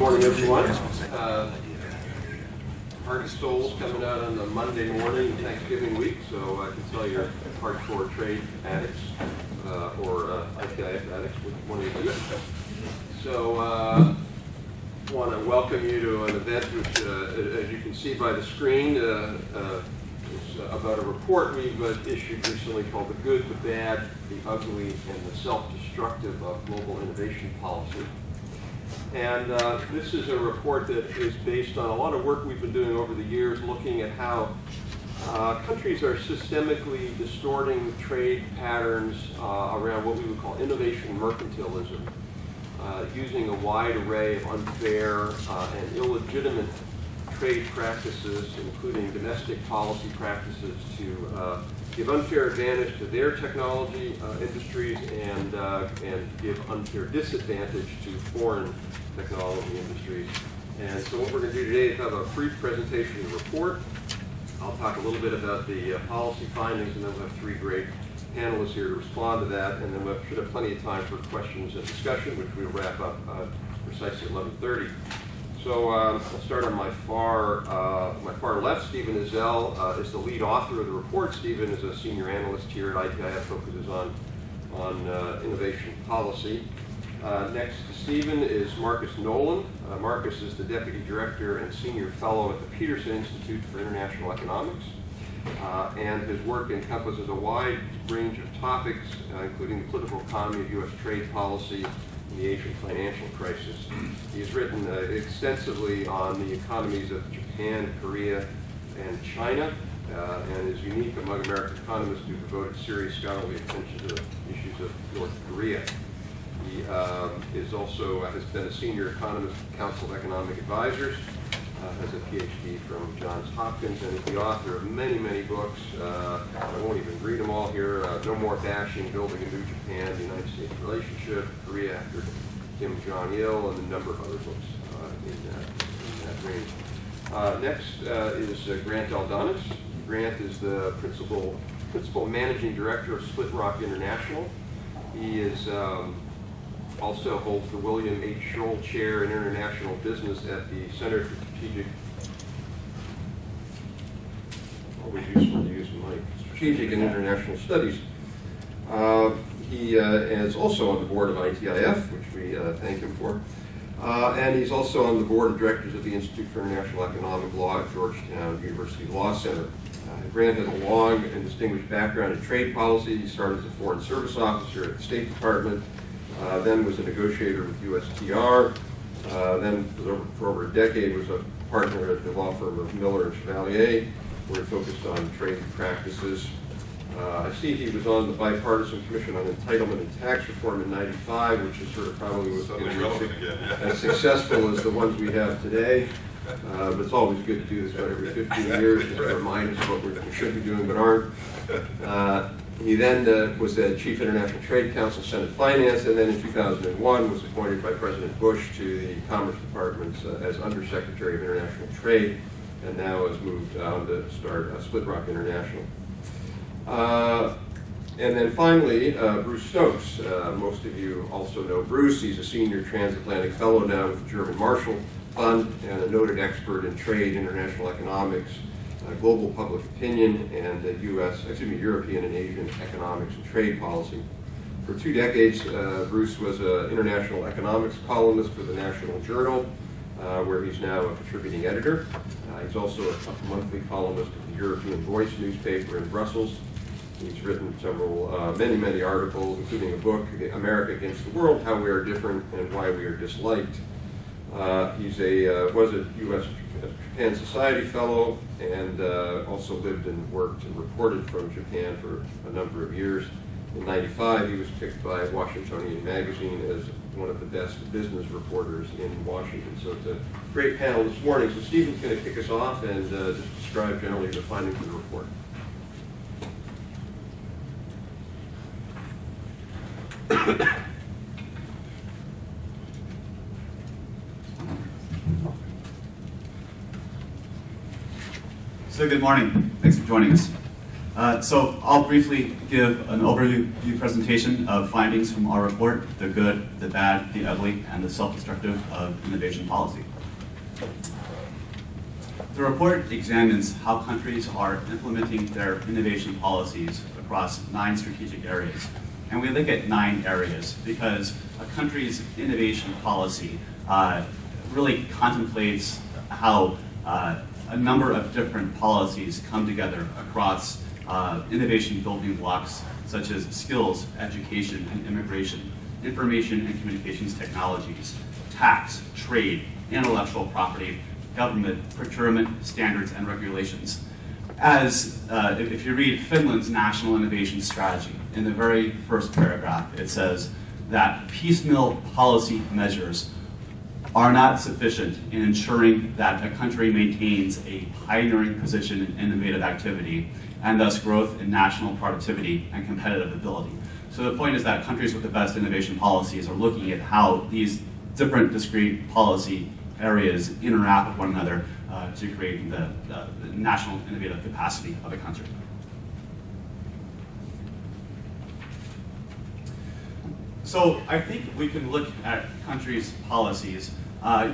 morning, everyone. Heart and Soul's coming out on the Monday morning, Thanksgiving week, so I can tell you're hardcore trade addicts or ITIF addicts, one of the two. So I want to welcome you to an event which, as you can see by the screen, is about a report we've issued recently called The Good, the Bad, the Ugly, and the Self-Destructive of Global Innovation Policy. And this is a report that is based on a lot of work we've been doing over the years looking at how countries are systemically distorting trade patterns around what we would call innovation mercantilism, using a wide array of unfair and illegitimate trade practices, including domestic policy practices, to give unfair advantage to their technology industries and give unfair disadvantage to foreign technology industries. And so what we're going to do today is have a brief presentation of the report. I'll talk a little bit about the policy findings, and then we'll have three great panelists here to respond to that, and then we should have plenty of time for questions and discussion, which we'll wrap up precisely 11:30. So I'll start on my far left. Stephen Ezell is the lead author of the report. Stephen is a senior analyst here at ITIF, focuses on innovation policy. Next to Stephen is Marcus Nolan. Marcus is the deputy director and senior fellow at the Peterson Institute for International Economics. And his work encompasses a wide range of topics, including the political economy of U.S. trade policy, the Asian financial crisis. He's written extensively on the economies of Japan, Korea, and China, and is unique among American economists who devoted serious scholarly attention to the issues of North Korea. He has been a senior economist at the Council of Economic Advisors, has a PhD from Johns Hopkins, and is the author of many, many books. I won't even read them all here. No More Bashing, Building a New Japan, The United States Relationship, Korea After Kim Jong-il, and a number of other books in that range. Next is Grant Aldonis. Grant is the principal managing director of Split Rock International. He is also holds the William H. Scholl Chair in International Business at the Center for Strategic and International Studies. He is also on the board of ITIF, which we thank him for. And he's also on the board of directors of the Institute for International Economic Law at Georgetown University Law Center. Grant has a long and distinguished background in trade policy. He started as a foreign service officer at the State Department, then was a negotiator with USTR, then for over a decade was a partner at the law firm of Miller and Chevalier, where he focused on trade practices. I see he was on the Bipartisan Commission on Entitlement and Tax Reform in '95, which is sort of probably was as successful as the ones we have today. But it's always good to do this about every 15 years, just to remind us of what we should be doing but aren't. He then was the Chief International Trade Council, Senate Finance, and then in 2001 was appointed by President Bush to the Commerce Department as Undersecretary of International Trade, and now has moved on to start Split Rock International. And then finally, Bruce Stokes. Most of you also know Bruce. He's a senior transatlantic fellow now with the German Marshall Fund and a noted expert in trade, international economics, global public opinion, and European and Asian economics and trade policy. For 2 decades, Bruce was an international economics columnist for the National Journal, where he's now a contributing editor. He's also a monthly columnist of the European Voice newspaper in Brussels. He's written many articles, including a book, America Against the World, How We Are Different and Why We Are Disliked. Was a U.S. Japan Society Fellow, and also lived and worked and reported from Japan for a number of years. In '95, he was picked by Washingtonian Magazine as one of the best business reporters in Washington. So it's a great panel this morning. So Stephen's going to kick us off and just describe generally the findings of the report. So good morning. Thanks for joining us. So I'll briefly give an overview presentation of findings from our report, the good, the bad, the ugly, and the self-destructive of innovation policy. The report examines how countries are implementing their innovation policies across 9 strategic areas. And we look at 9 areas because a country's innovation policy really contemplates how a number of different policies come together across innovation building blocks such as skills, education, and immigration, information and communications technologies, tax, trade, intellectual property, government, procurement, standards, and regulations. As if you read Finland's National Innovation Strategy, in the very first paragraph, it says that piecemeal policy measures are not sufficient in ensuring that a country maintains a pioneering position in innovative activity and thus growth in national productivity and competitive ability. So the point is that countries with the best innovation policies are looking at how these different discrete policy areas interact with one another to create the national innovative capacity of a country. So I think we can look at countries' policies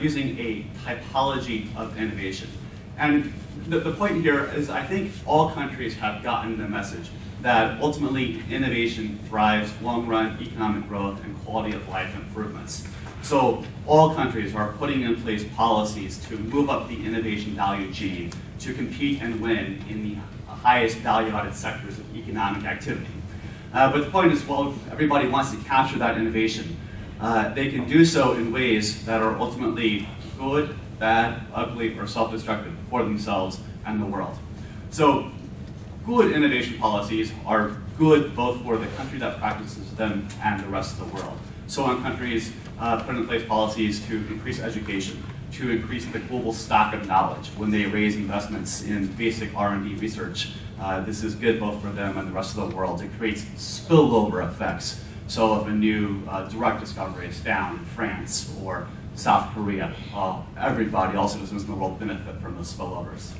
using a typology of innovation. And the point here is I think all countries have gotten the message that ultimately innovation drives long-run economic growth and quality of life improvements. So all countries are putting in place policies to move up the innovation value chain to compete and win in the highest value-added sectors of economic activity. But the point is, well, everybody wants to capture that innovation. They can do so in ways that are ultimately good, bad, ugly, or self-destructive for themselves and the world. So good innovation policies are good both for the country that practices them and the rest of the world. So when countries put in place policies to increase education, to increase the global stock of knowledge, when they raise investments in basic R&D research, this is good both for them and the rest of the world. It creates spillover effects. So if a new drug discovery is found in France or South Korea, everybody, all citizens in the world, benefit from those spillovers.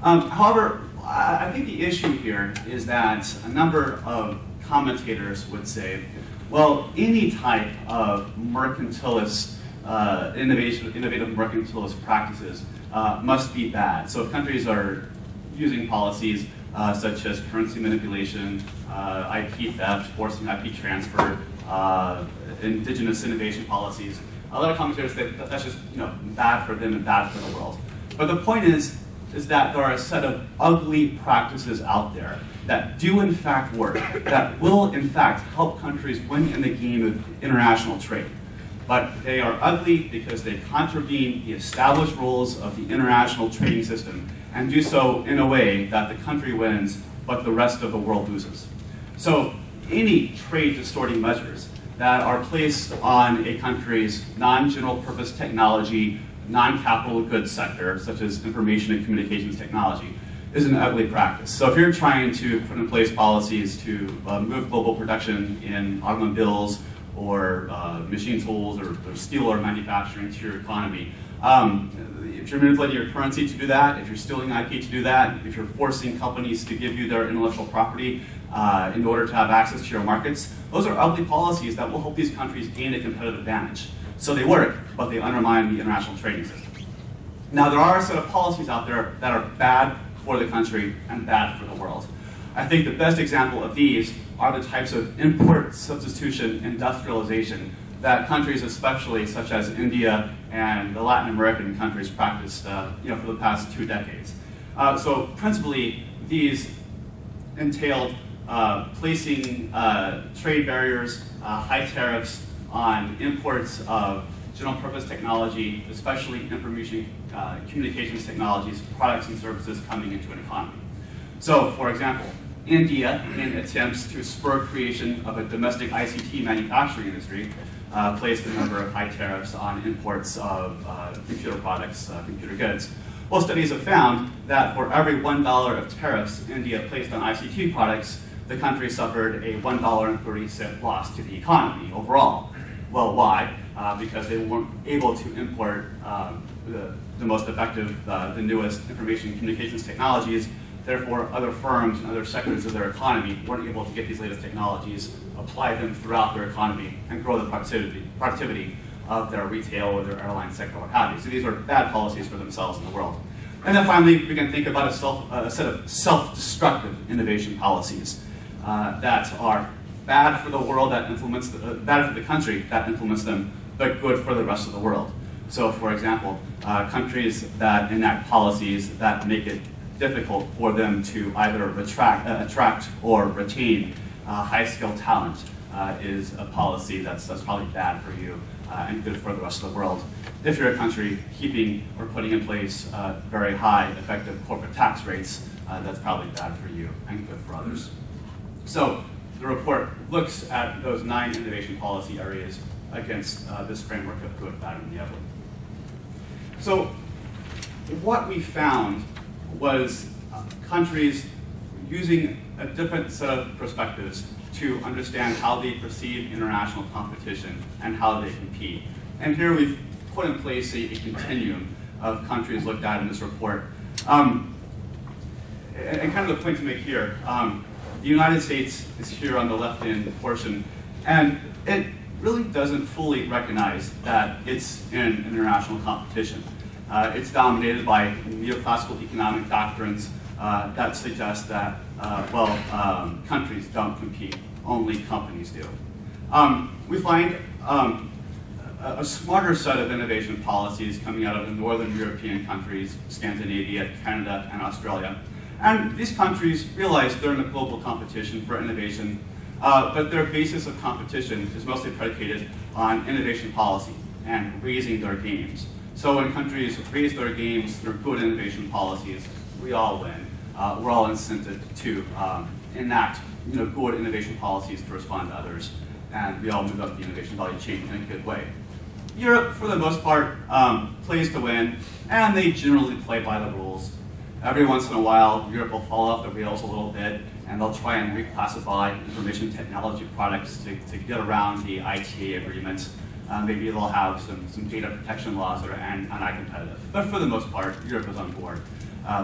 However, I think the issue here is that a number of commentators would say, well, any type of mercantilist, innovative mercantilist practices must be bad. So if countries are using policies such as currency manipulation, IP theft, forcing IP transfer, indigenous innovation policies, a lot of commentators say that that's just bad for them and bad for the world. But the point is that there are a set of ugly practices out there that do in fact work, that will in fact help countries win in the game of international trade. But they are ugly because they contravene the established rules of the international trading system and do so in a way that the country wins, but the rest of the world loses. So any trade distorting measures that are placed on a country's non-general purpose technology, non-capital goods sector, such as information and communications technology, is an ugly practice. So if you're trying to put in place policies to move global production in automobiles or machine tools or steel or manufacturing to your economy, if you're manipulating your currency to do that, if you're stealing IP to do that, if you're forcing companies to give you their intellectual property in order to have access to your markets, those are ugly policies that will help these countries gain a competitive advantage. So they work, but they undermine the international trading system. Now there are a set of policies out there that are bad for the country and bad for the world. I think the best example of these are the types of import substitution industrialization that countries, especially such as India and the Latin American countries, practiced for the past 2 decades. So principally, these entailed placing trade barriers, high tariffs on imports of general purpose technology, especially information communications technologies, products and services coming into an economy. So, for example, India, in attempts to spur creation of a domestic ICT manufacturing industry, placed a number of high tariffs on imports of computer products, computer goods. Well, studies have found that for every $1 of tariffs India placed on ICT products, the country suffered a $1.30 loss to the economy overall. Well, why? Because they weren't able to import the most effective, the newest information communications technologies Therefore, other firms and other sectors of their economy weren't able to get these latest technologies, apply them throughout their economy, and grow the productivity of their retail or their airline sector, what have you. So these are bad policies for themselves and the world. And then finally, we can think about a set of self-destructive innovation policies that are bad for the world that implements, bad for the country that implements them, but good for the rest of the world. So for example, countries that enact policies that make it difficult for them to either attract or retain high-skilled talent is a policy that's probably bad for you and good for the rest of the world. If you're a country keeping or putting in place very high effective corporate tax rates, that's probably bad for you and good for others. So the report looks at those 9 innovation policy areas against this framework of good, bad, and the ugly. So what we found was countries using a different set of perspectives to understand how they perceive international competition and how they compete. And here we've put in place a continuum of countries looked at in this report. And kind of the point to make here, the United States is here on the left-hand portion, and it really doesn't fully recognize that it's in international competition. It's dominated by neoclassical economic doctrines that suggest that, countries don't compete, only companies do. We find a smarter set of innovation policies coming out of the Northern European countries, Scandinavia, Canada, and Australia. And these countries realize they're in a global competition for innovation, but their basis of competition is mostly predicated on innovation policy and raising their games. So when countries raise their games through good innovation policies, we all win. We're all incented to enact good innovation policies to respond to others, and we all move up the innovation value chain in a good way. Europe, for the most part, plays to win, and they generally play by the rules. Every once in a while, Europe will fall off the rails a little bit, and they'll try and reclassify information technology products to get around the ITA agreement. Maybe they'll have some data protection laws that are anti-competitive. But for the most part, Europe is on board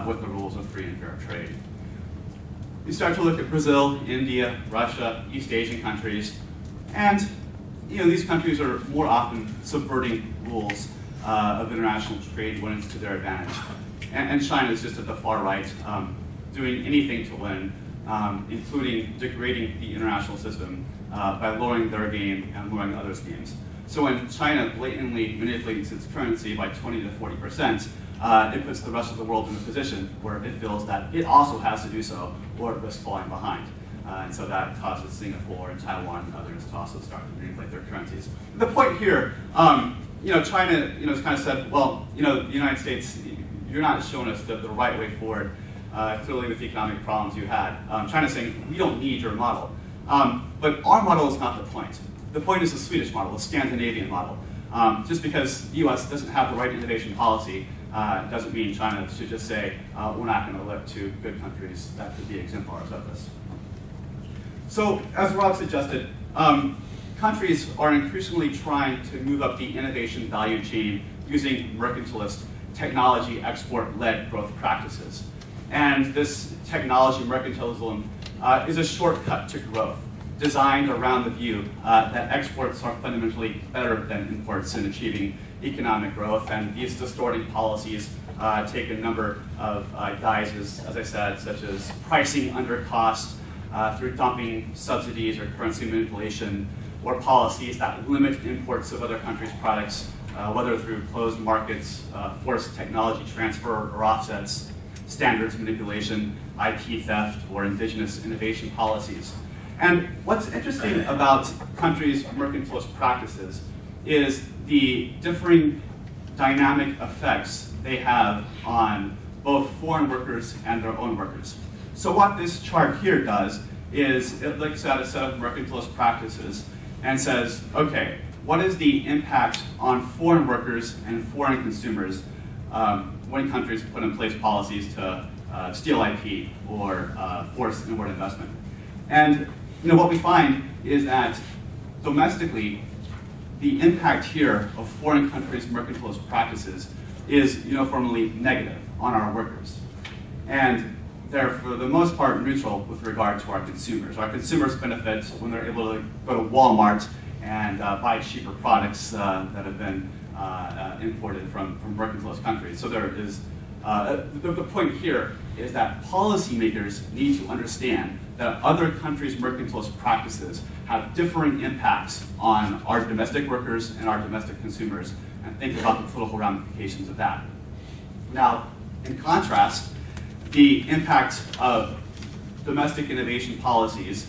with the rules of free and fair trade. You start to look at Brazil, India, Russia, East Asian countries, and these countries are more often subverting rules of international trade when it's to their advantage. And China is just at the far right, doing anything to win, including degrading the international system by lowering their game and lowering others' games. So when China blatantly manipulates its currency by 20 to 40%, it puts the rest of the world in a position where it feels that it also has to do so, or it risks falling behind. And so that causes Singapore and Taiwan and others to also start to manipulate their currencies. The point here, China, has kind of said, well, the United States, you're not showing us the right way forward, clearly with the economic problems you had. China's saying, we don't need your model. But our model is not the point. The point is the Swedish model, the Scandinavian model. Just because the US doesn't have the right innovation policy doesn't mean China should just say, we're not going to look to good countries that could be exemplars of this. So, as Rob suggested, countries are increasingly trying to move up the innovation value chain using mercantilist, technology export-led growth practices. And this technology mercantilism is a shortcut to growth, designed around the view that exports are fundamentally better than imports in achieving economic growth, and these distorting policies take a number of guises, as I said, such as pricing under cost through dumping, subsidies, or currency manipulation, or policies that limit imports of other countries' products, whether through closed markets, forced technology transfer or offsets, standards manipulation, IP theft, or indigenous innovation policies. And what's interesting about countries' mercantilist practices is the differing dynamic effects they have on both foreign workers and their own workers. So what this chart here does is it looks at a set of mercantilist practices and says, okay, what is the impact on foreign workers and foreign consumers when countries put in place policies to steal IP or force inward investment? And what we find is that domestically, the impact here of foreign countries' mercantilist practices is uniformly negative on our workers. And they're for the most part neutral with regard to our consumers. Our consumers benefit when they're able to go to Walmart and buy cheaper products that have been imported from mercantilist countries. So there is, the point here is that policymakers need to understand that other countries' mercantilist practices have differing impacts on our domestic workers and our domestic consumers, and think about the political ramifications of that. Now, in contrast, the impact of domestic innovation policies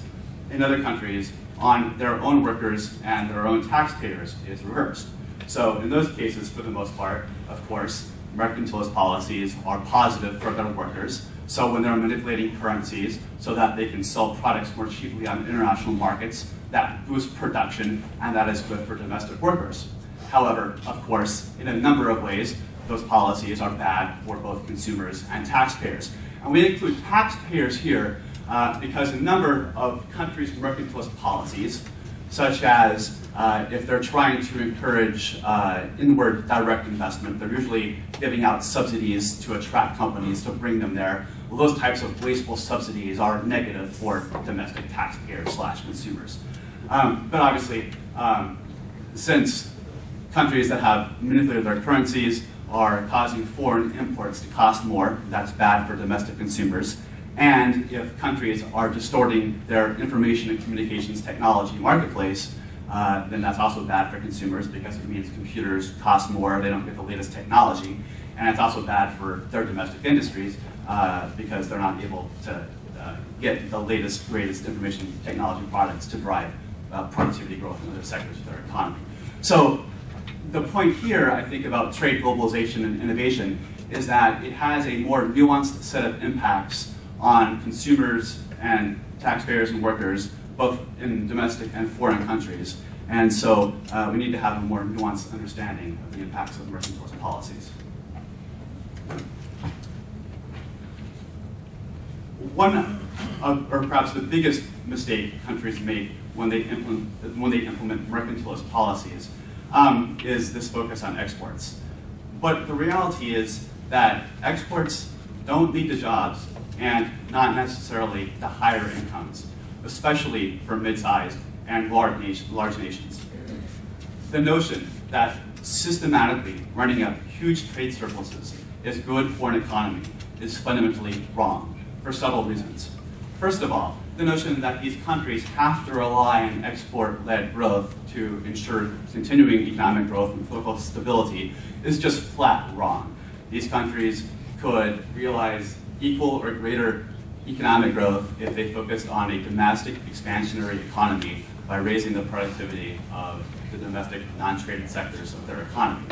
in other countries on their own workers and their own taxpayers is reversed. So in those cases, for the most part, of course, mercantilist policies are positive for their workers. So when they're manipulating currencies so that they can sell products more cheaply on international markets, that boosts production, and that is good for domestic workers. However, of course, in a number of ways, those policies are bad for both consumers and taxpayers. And we include taxpayers here because a number of countries' mercantilist policies, such as if they're trying to encourage inward direct investment, they're usually giving out subsidies to attract companies to bring them there. Well, those types of wasteful subsidies are negative for domestic taxpayers / consumers. But obviously, since countries that have manipulated their currencies are causing foreign imports to cost more, that's bad for domestic consumers. And if countries are distorting their information and communications technology marketplace, then that's also bad for consumers because it means computers cost more, they don't get the latest technology. And it's also bad for their domestic industries because they're not able to get the latest, greatest information technology products to drive productivity growth in other sectors of their economy. So the point here, I think, about trade globalization and innovation is that it has a more nuanced set of impacts on consumers and taxpayers and workers, both in domestic and foreign countries. And so we need to have a more nuanced understanding of the impacts of mercantilist policies. One of, or perhaps the biggest mistake countries make when they implement mercantilist policies is this focus on exports. But the reality is that exports don't lead to jobs and not necessarily to higher incomes, especially for mid-sized and large nations. The notion that systematically running up huge trade surpluses is good for an economy is fundamentally wrong for several reasons. First of all, the notion that these countries have to rely on export-led growth to ensure continuing economic growth and political stability is just flat wrong. These countries could realize equal or greater economic growth if they focused on a domestic expansionary economy by raising the productivity of the domestic non-traded sectors of their economy.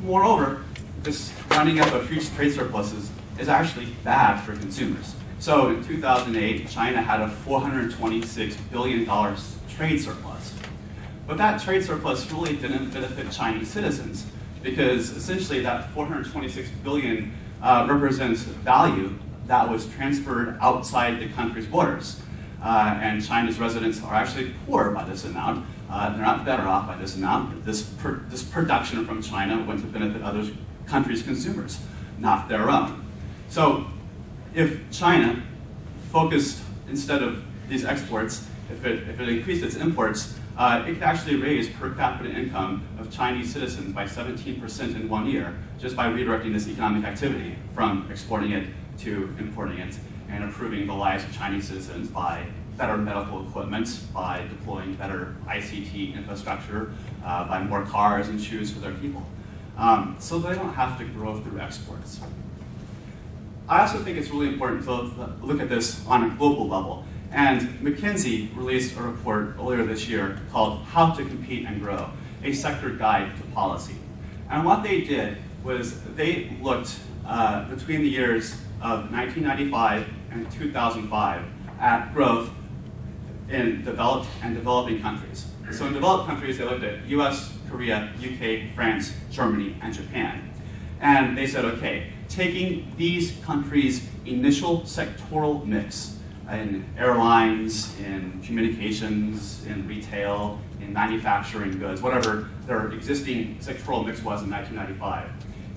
Moreover, this running up of huge trade surpluses is actually bad for consumers. So in 2008, China had a $426 billion trade surplus. But that trade surplus really didn't benefit Chinese citizens because essentially that $426 billion represents value that was transferred outside the country's borders. And China's residents are actually poor by this amount. They're not better off by this amount. This production from China went to benefit other countries' consumers, not their own. So if China focused, instead of these exports, if it increased its imports, it could actually raise per capita income of Chinese citizens by 17% in 1 year, just by redirecting this economic activity from exporting it to importing it, and improving the lives of Chinese citizens by better medical equipment, by deploying better ICT infrastructure, by more cars and shoes for their people. So they don't have to grow through exports. I also think it's really important to look at this on a global level. And McKinsey released a report earlier this year called How to Compete and Grow, a sector guide to policy. And what they did was they looked between the years of 1995 and 2005 at growth in developed and developing countries. So in developed countries, they looked at US, Korea, UK, France, Germany, and Japan. And they said, okay, taking these countries' initial sectoral mix in airlines, in communications, in retail, in manufacturing goods, whatever their existing sectoral mix was in 1995,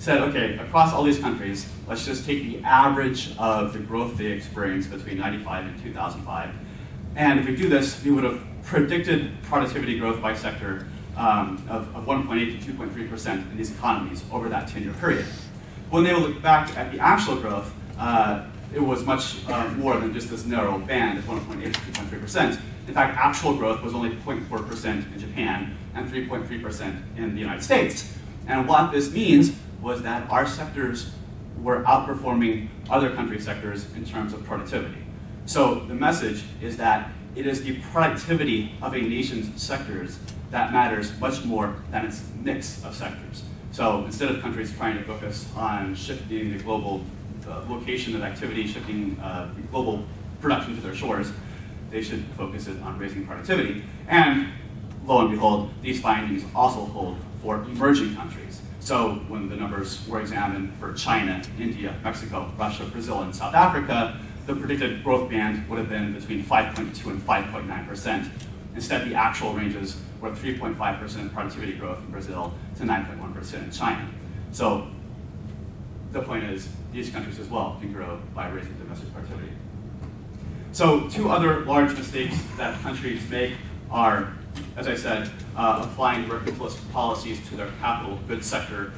said, okay, across all these countries, let's just take the average of the growth they experienced between 95 and 2005. And if we do this, we would have predicted productivity growth by sector of 1.8 to 2.3% in these economies over that 10-year period. When they look back at the actual growth, it was much more than just this narrow band of 1.8 to 2.3%. In fact, actual growth was only 0.4% in Japan and 3.3% in the United States. And what this means was that our sectors were outperforming other country sectors in terms of productivity. So the message is that it is the productivity of a nation's sectors that matters much more than its mix of sectors. So instead of countries trying to focus on shifting the global location of activity, shifting global production to their shores, they should focus it on raising productivity. And lo and behold, these findings also hold for emerging countries. So when the numbers were examined for China, India, Mexico, Russia, Brazil, and South Africa, the predicted growth band would have been between 5.2 and 5.9%. Instead, the actual ranges were 3.5% productivity growth in Brazil to 9.1% in China. So the point is, these countries as well can grow by raising domestic productivity. So two other large mistakes that countries make are, as I said, applying workplace policies to their capital goods sector,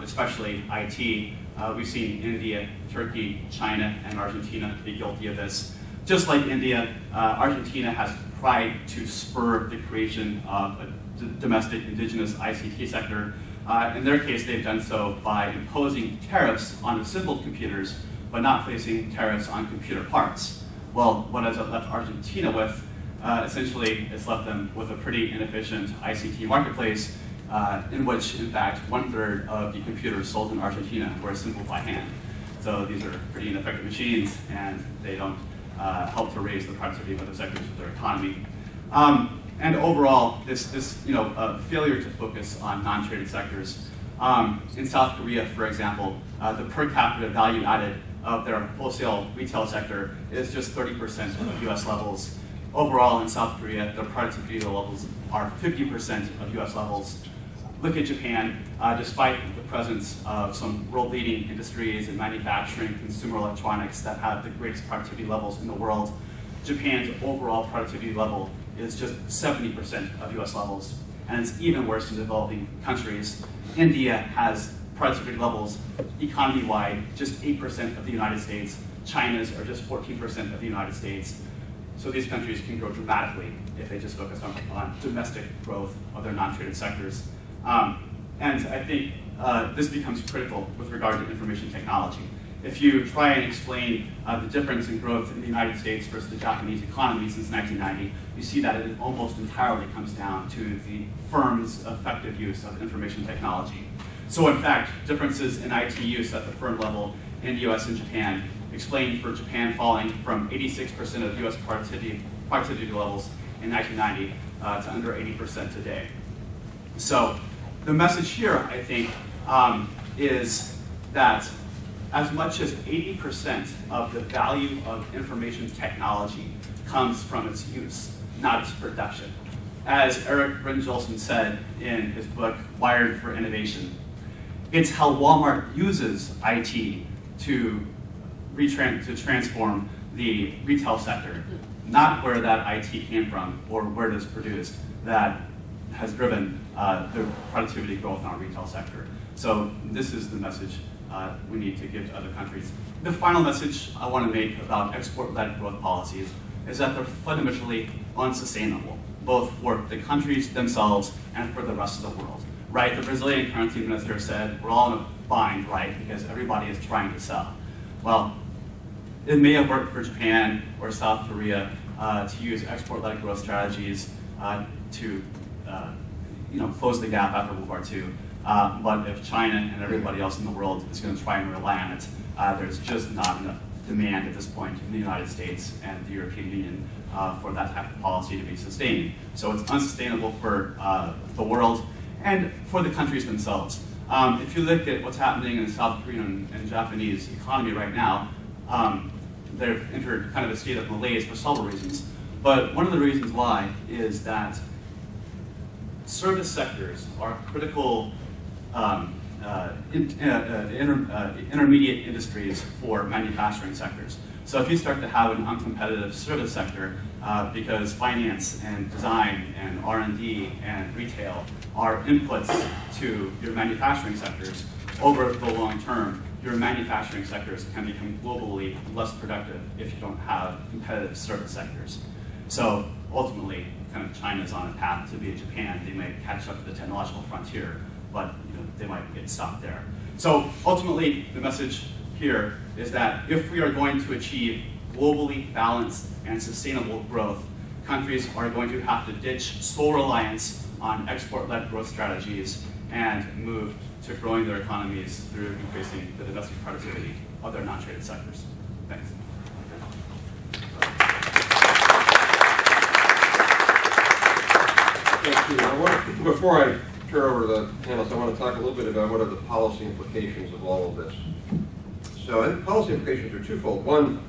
especially IT. We've seen India, Turkey, China, and Argentina be guilty of this. Just like India, Argentina has tried to spur the creation of a domestic indigenous ICT sector. In their case, they've done so by imposing tariffs on assembled computers, but not placing tariffs on computer parts. Well, what has it left Argentina with? Essentially, it's left them with a pretty inefficient ICT marketplace in which, in fact, 1/3 of the computers sold in Argentina were assembled by hand. So these are pretty ineffective machines, and they don't help to raise the productivity of other sectors of their economy. And overall, this failure to focus on non-traded sectors. In South Korea, for example, the per capita value added of their wholesale retail sector is just 30% of US levels. Overall, in South Korea, their productivity levels are 50% of US levels. Look at Japan. Despite the presence of some world-leading industries in manufacturing, consumer electronics that have the greatest productivity levels in the world, Japan's overall productivity level is just 70% of US levels. And it's even worse in developing countries. India has productivity levels economy-wide just 8% of the United States. China's are just 14% of the United States. So these countries can grow dramatically if they just focus on domestic growth of their non-traded sectors. And I think this becomes critical with regard to information technology. If you try and explain the difference in growth in the United States versus the Japanese economy since 1990, you see that it almost entirely comes down to the firm's effective use of information technology. So in fact, differences in IT use at the firm level in the US and Japan explain for Japan falling from 86% of US productivity levels in 1990 to under 80% today. So the message here, I think, is that as much as 80% of the value of information technology comes from its use, not its production. As Eric Bryn-Jolson said in his book, Wired for Innovation, it's how Walmart uses IT to transform the retail sector, not where that IT came from or where it is produced, that has driven the productivity growth in our retail sector. So this is the message we need to give to other countries. The final message I want to make about export-led growth policies is that they're fundamentally unsustainable, both for the countries themselves and for the rest of the world. Right? The Brazilian currency minister said, we're all in a bind, right? Because everybody is trying to sell. Well, it may have worked for Japan or South Korea to use export-led growth strategies to close the gap after World War II. But if China and everybody else in the world is going to try and rely on it, there's just not enough demand at this point in the United States and the European Union for that type of policy to be sustained. So it's unsustainable for the world and for the countries themselves. If you look at what's happening in the South Korean and Japanese economy right now, they've entered kind of a state of malaise for several reasons. But one of the reasons why is that service sectors are critical intermediate industries for manufacturing sectors. So if you start to have an uncompetitive service sector, because finance and design and R&D and retail are inputs to your manufacturing sectors, over the long term, your manufacturing sectors can become globally less productive if you don't have competitive service sectors. So ultimately, kind of China's on a path to be a Japan. They might catch up to the technological frontier, but they might get stopped there. So ultimately, the message here is that if we are going to achieve globally balanced and sustainable growth, countries are going to have to ditch sole reliance on export-led growth strategies and move to growing their economies through increasing the domestic productivity of their non-traded sectors. Thanks. Thank you. Before I turn over to the panelists, I want to talk a little bit about what are the policy implications of all of this. So I think policy implications are twofold. One,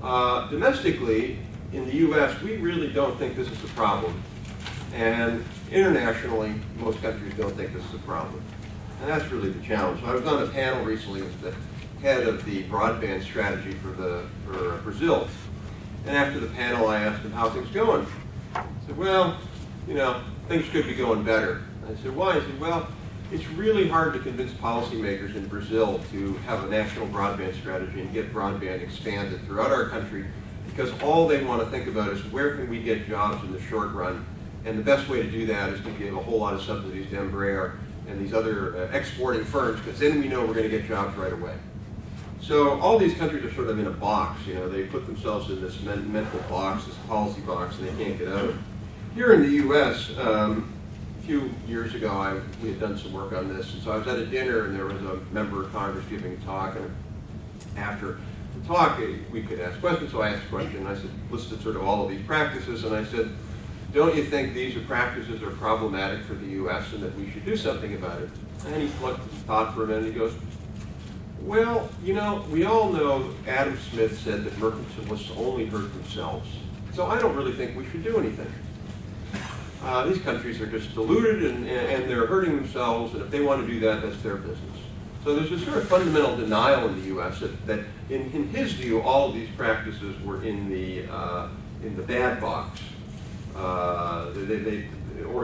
domestically, in the US, we really don't think this is a problem. And internationally, most countries don't think this is a problem. And that's really the challenge. So I was on a panel recently with the head of the broadband strategy for Brazil. And after the panel, I asked him, how things going? He said, well, things could be going better. And I said, why? He said, well, it's really hard to convince policymakers in Brazil to have a national broadband strategy and get broadband expanded throughout our country, because all they want to think about is where can we get jobs in the short run. And the best way to do that is to give a whole lot of subsidies to Embraer and these other exporting firms, because then we know we're going to get jobs right away. So all these countries are sort of in a box. They put themselves in this mental box, this policy box, and they can't get out of it. Here in the U.S., a few years ago, we had done some work on this, and so I was at a dinner, and there was a member of Congress giving a talk, and after the talk, we could ask questions, so I asked a question, and I listed sort of all of these practices, and I said, don't you think these practices are problematic for the U.S. and that we should do something about it? And he thought for a minute, and he goes, well, we all know Adam Smith said that mercantilists only hurt themselves, so I don't really think we should do anything. These countries are just deluded and they're hurting themselves, and if they want to do that, that's their business. So there's this sort of fundamental denial in the U.S. that in his view, all of these practices were in the bad box, or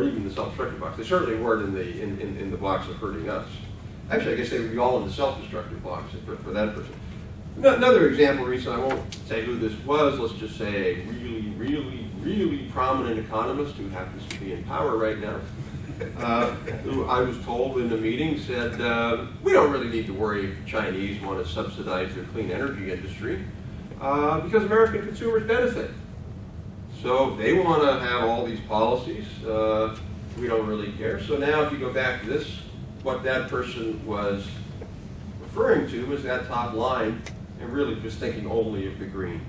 even the self-destructive box. They certainly weren't in the box of hurting us. Actually, I guess they would be all in the self-destructive box for that person. Another example recently, I won't say who this was, let's just say a really, really, really prominent economist who happens to be in power right now, who I was told in a meeting said, we don't really need to worry if the Chinese want to subsidize their clean energy industry, because American consumers benefit. So if they want to have all these policies, we don't really care. So now if you go back to this, what that person was referring to was that top line, and really just thinking only of the green.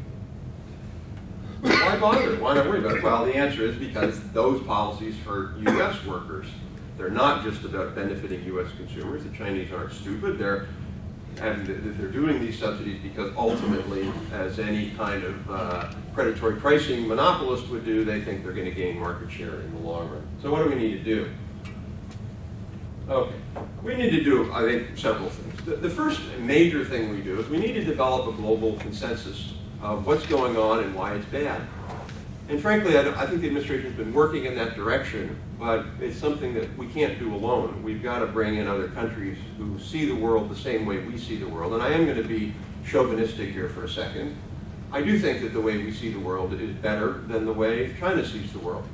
Why bother? Why not worry about it? Well, the answer is because those policies hurt U.S. workers. They're not just about benefiting U.S. consumers. The Chinese aren't stupid. They're doing these subsidies because ultimately, as any kind of predatory pricing monopolist would do, they think they're going to gain market share in the long run. So what do we need to do? Okay, we need to do, I think, several things. The first major thing we do is we need to develop a global consensus of what's going on and why it's bad. And frankly, I think the administration's been working in that direction, but it's something that we can't do alone. We've got to bring in other countries who see the world the same way we see the world. And I am going to be chauvinistic here for a second. I do think that the way we see the world is better than the way China sees the world.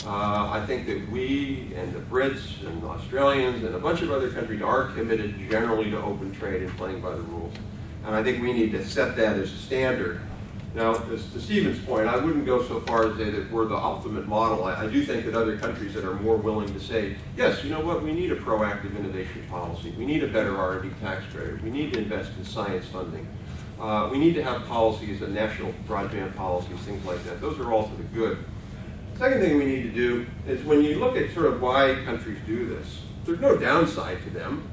I think that we and the Brits and the Australians and a bunch of other countries are committed generally to open trade and playing by the rules. And I think we need to set that as a standard. Now, to Stephen's point, I wouldn't go so far as to say that we're the ultimate model. I do think that other countries that are more willing to say, yes, you know what, we need a proactive innovation policy. We need a better R&D tax credit. We need to invest in science funding. We need to have policies, and national broadband policies, things like that. Those are all to the good. Second thing we need to do is when you look at sort of why countries do this, there's no downside to them.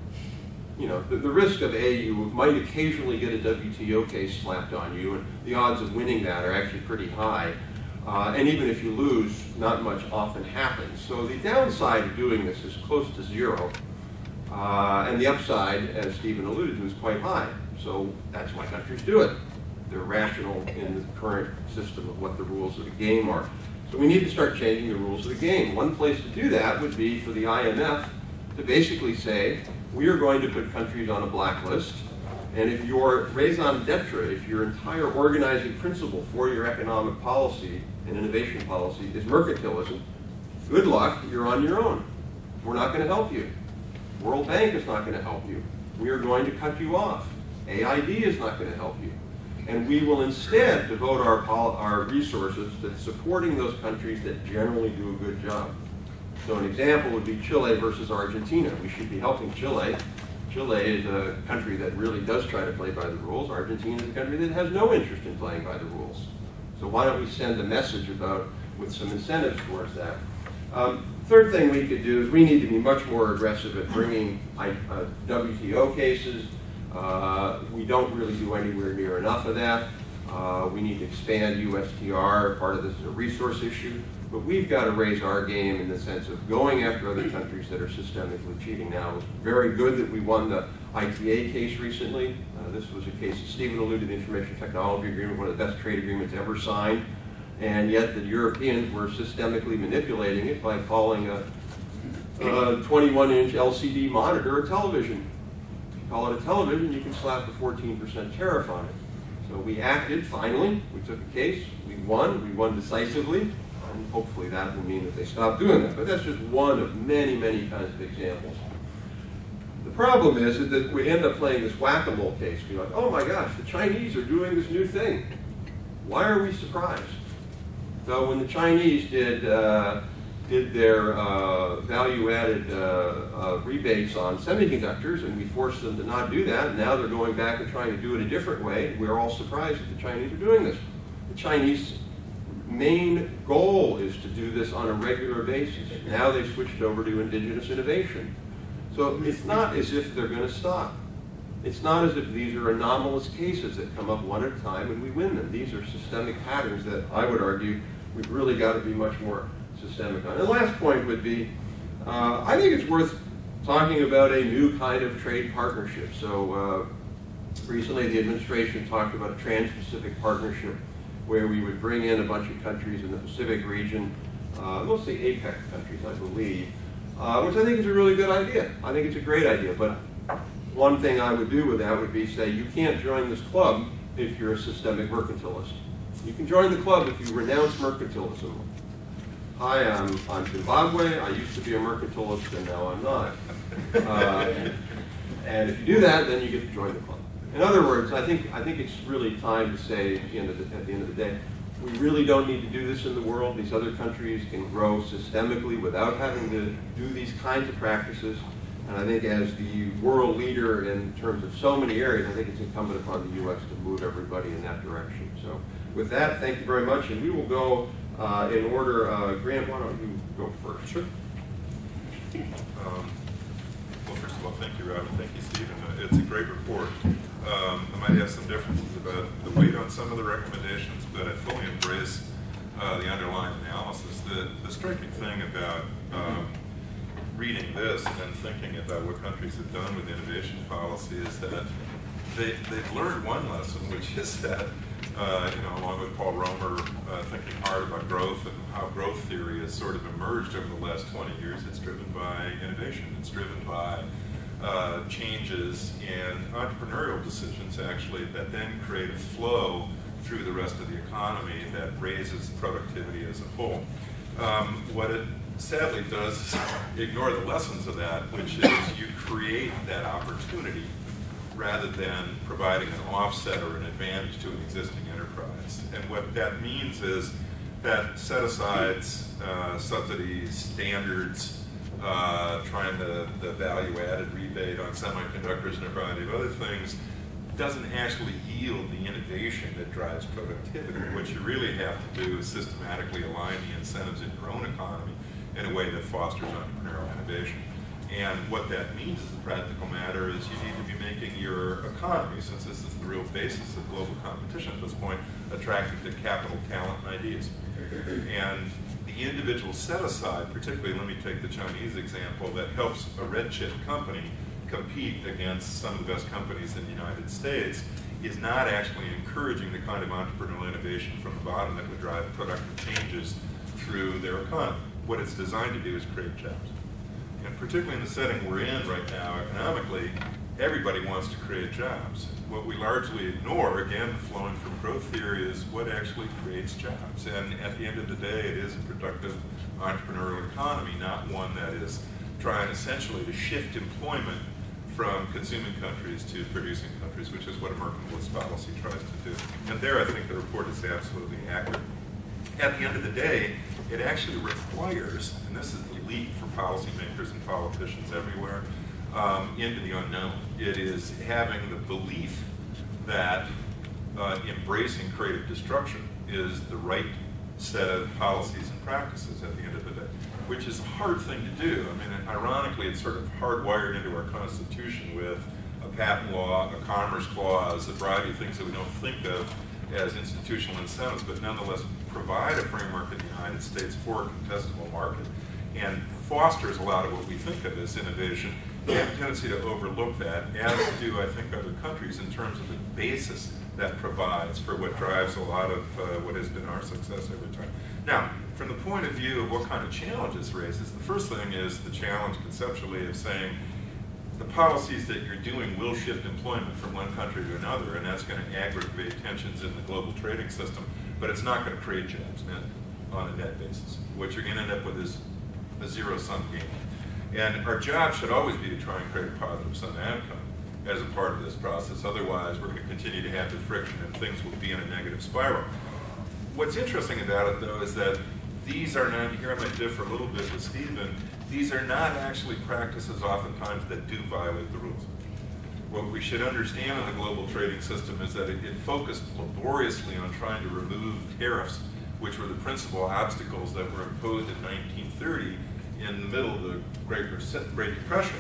The risk of you might occasionally get a WTO case slapped on you, and the odds of winning that are actually pretty high. And even if you lose, not much often happens. So the downside of doing this is close to zero. And the upside, as Stephen alluded to, is quite high. So that's why countries do it. They're rational in the current system of what the rules of the game are. So we need to start changing the rules of the game. One place to do that would be for the IMF to basically say, we are going to put countries on a blacklist, and if your raison d'etre, if your entire organizing principle for your economic policy and innovation policy is mercantilism, good luck, you're on your own. We're not going to help you. World Bank is not going to help you. We are going to cut you off. AID is not going to help you. And we will instead devote our resources to supporting those countries that generally do a good job. So an example would be Chile versus Argentina. We should be helping Chile. Chile is a country that really does try to play by the rules. Argentina is a country that has no interest in playing by the rules. So why don't we send a message with some incentives towards that? Third thing we could do is we need to be much more aggressive at bringing WTO cases. We don't really do anywhere near enough of that. We need to expand USTR. Part of this is a resource issue. But we've got to raise our game in the sense of going after other countries that are systemically cheating now. It was very good that we won the ITA case recently. This was a case that Stephen alluded to, the Information Technology Agreement, one of the best trade agreements ever signed. And yet the Europeans were systemically manipulating it by calling a 21-inch LCD monitor a television. If you call it a television, you can slap a 14% tariff on it. So we acted, finally. We took a case. We won decisively. And hopefully that will mean that they stop doing that. But that's just one of many, many kinds of examples. The problem is that we end up playing this whack-a-mole case. We're like, oh my gosh, the Chinese are doing this new thing. Why are we surprised? So when the Chinese did their value-added rebates on semiconductors, and we forced them to not do that, and now they're going back and trying to do it a different way, we're all surprised that the Chinese are doing this. The Chinese main goal is to do this on a regular basis. Now they've switched over to indigenous innovation. So it's not as if they're going to stop. It's not as if these are anomalous cases that come up one at a time and we win them. These are systemic patterns that I would argue we've really got to be much more systemic on. And the last point would be, I think it's worth talking about a new kind of trade partnership. So recently the administration talked about a Trans-Pacific Partnership where we would bring in a bunch of countries in the Pacific region, mostly APEC countries, I believe, which I think is a really good idea. I think it's a great idea, but one thing I would do with that would be say, you can't join this club if you're a systemic mercantilist. You can join the club if you renounce mercantilism. Hi, I'm Zimbabwe. I used to be a mercantilist, and now I'm not. And if you do that, then you get to join the club. In other words, I think it's really time to say at the end of the day, we really don't need to do this in the world. These other countries can grow systemically without having to do these kinds of practices. And I think as the world leader in terms of so many areas, I think it's incumbent upon the U.S. to move everybody in that direction. So with that, thank you very much. And we will go in order. Grant, why don't you go first? Sure. Well, first of all, thank you, Rob, and thank you, Stephen. It's a great report. I might have some differences about the weight on some of the recommendations, but I fully embrace the underlying analysis. The striking thing about reading this and then thinking about what countries have done with innovation policy is that they've learned one lesson, which is that, along with Paul Romer thinking hard about growth and how growth theory has sort of emerged over the last 20 years, it's driven by innovation. It's driven by changes in entrepreneurial decisions, actually, that then create a flow through the rest of the economy that raises productivity as a whole. What it sadly does is ignore the lessons of that, which is you create that opportunity rather than providing an offset or an advantage to an existing enterprise. And what that means is that set-asides, subsidies, standards, trying the value-added rebate on semiconductors and a variety of other things doesn't actually yield the innovation that drives productivity. What you really have to do is systematically align the incentives in your own economy in a way that fosters entrepreneurial innovation. And what that means as a practical matter is you need to be making your economy, since this is the real basis of global competition at this point, attractive to capital, talent, and ideas. And the individual set-aside, particularly, let me take the Chinese example, that helps a red chip company compete against some of the best companies in the United States, is not actually encouraging the kind of entrepreneurial innovation from the bottom that would drive productive changes through their economy. What it's designed to do is create jobs. And particularly in the setting we're in right now economically, everybody wants to create jobs. What we largely ignore, again, flowing from growth theory, is what actually creates jobs. And at the end of the day, it is a productive entrepreneurial economy, not one that is trying essentially to shift employment from consuming countries to producing countries, which is what a mercantilist policy tries to do. And there, I think the report is absolutely accurate. At the end of the day, it actually requires, and this is the leap for policymakers and politicians everywhere, into the unknown. It is having the belief that embracing creative destruction is the right set of policies and practices at the end of the day, which is a hard thing to do. I mean, ironically, it's sort of hardwired into our Constitution with a patent law, a commerce clause, a variety of things that we don't think of as institutional incentives, but nonetheless provide a framework in the United States for a contestable market and fosters a lot of what we think of as innovation. We have a tendency to overlook that, as do, I think, other countries in terms of the basis that provides for what drives a lot of what has been our success over time. Now, from the point of view of what kind of challenges raises, the first thing is the challenge conceptually of saying the policies that you're doing will shift employment from one country to another, and that's going to aggravate tensions in the global trading system, but it's not going to create jobs on a net basis. What you're going to end up with is a zero-sum game. And our job should always be to try and create a positive sum outcome as a part of this process. Otherwise, we're going to continue to have the friction and things will be in a negative spiral. What's interesting about it, though, is that these are not, here I might differ a little bit with Stephen, these are not actually practices oftentimes that do violate the rules. What we should understand in the global trading system is that it focused laboriously on trying to remove tariffs, which were the principal obstacles that were imposed in 1930 in the middle of the Great Depression.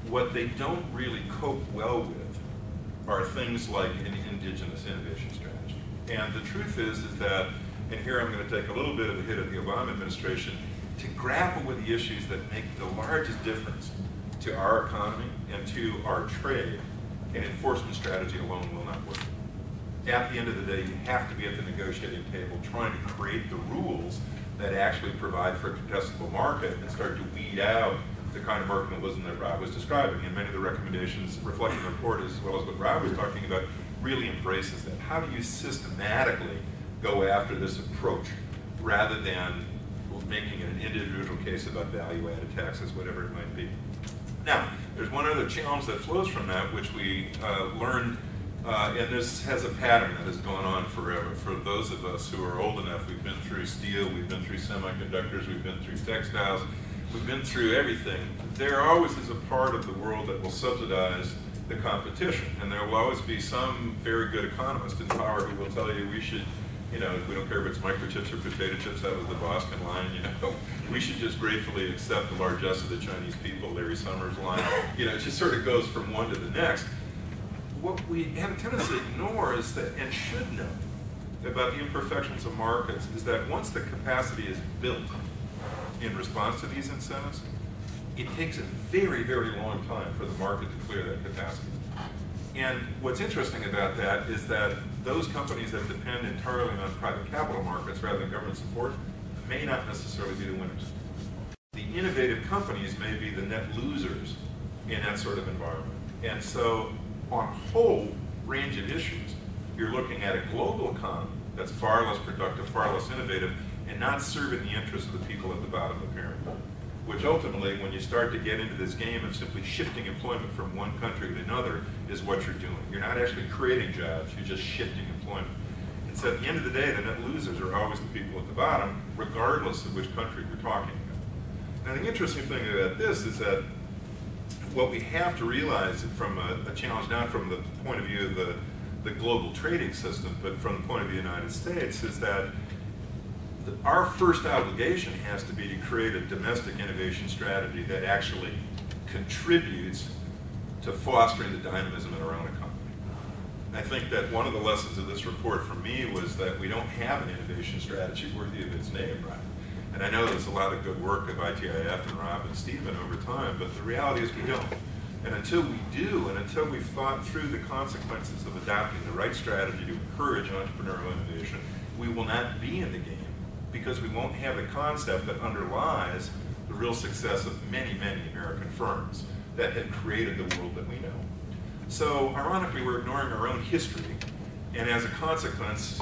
What they don't really cope well with are things like an indigenous innovation strategy. And the truth is that, and here I'm going to take a little bit of a hit at the Obama administration, to grapple with the issues that make the largest difference to our economy and to our trade, an enforcement strategy alone will not work. At the end of the day, you have to be at the negotiating table trying to create the rules that actually provide for a contestable market and start to weed out the kind of mercantilism that Rob was describing. And many of the recommendations reflected in the report, as well as what Rob was talking about, really embraces that. How do you systematically go after this approach rather than making it an individual case about value-added taxes, whatever it might be? Now, there's one other challenge that flows from that, which we learned, and this has a pattern that has gone on forever. For those of us who are old enough, we've been through steel, we've been through semiconductors, we've been through textiles, we've been through everything. There always is a part of the world that will subsidize the competition, and there will always be some very good economist in power who will tell you we should, we don't care if it's microchips or potato chips, that was the Boston line, we should just gratefully accept the largesse of the Chinese people, Larry Summers line. It just sort of goes from one to the next. What we have a tendency to ignore is that, and should know, about the imperfections of markets, is that once the capacity is built in response to these incentives, it takes a very, very long time for the market to clear that capacity. And what's interesting about that is that those companies that depend entirely on private capital markets rather than government support may not necessarily be the winners. The innovative companies may be the net losers in that sort of environment. And so, on a whole range of issues, you're looking at a global economy that's far less productive, far less innovative, and not serving the interests of the people at the bottom of the pyramid. Which ultimately, when you start to get into this game of simply shifting employment from one country to another, is what you're doing. You're not actually creating jobs, you're just shifting employment. And so at the end of the day, the net losers are always the people at the bottom, regardless of which country we're talking about. Now the interesting thing about this is that what we have to realize from a challenge, not from the point of view of the global trading system, but from the point of the United States, is that our first obligation has to be to create a domestic innovation strategy that actually contributes to fostering the dynamism in our own economy. I think that one of the lessons of this report for me was that we don't have an innovation strategy worthy of its name, right? And I know there's a lot of good work of ITIF and Rob and Stephen over time, but the reality is we don't. And until we do, and until we've thought through the consequences of adopting the right strategy to encourage entrepreneurial innovation, we will not be in the game, because we won't have the concept that underlies the real success of many, many American firms that have created the world that we know. So, ironically, we're ignoring our own history, and as a consequence,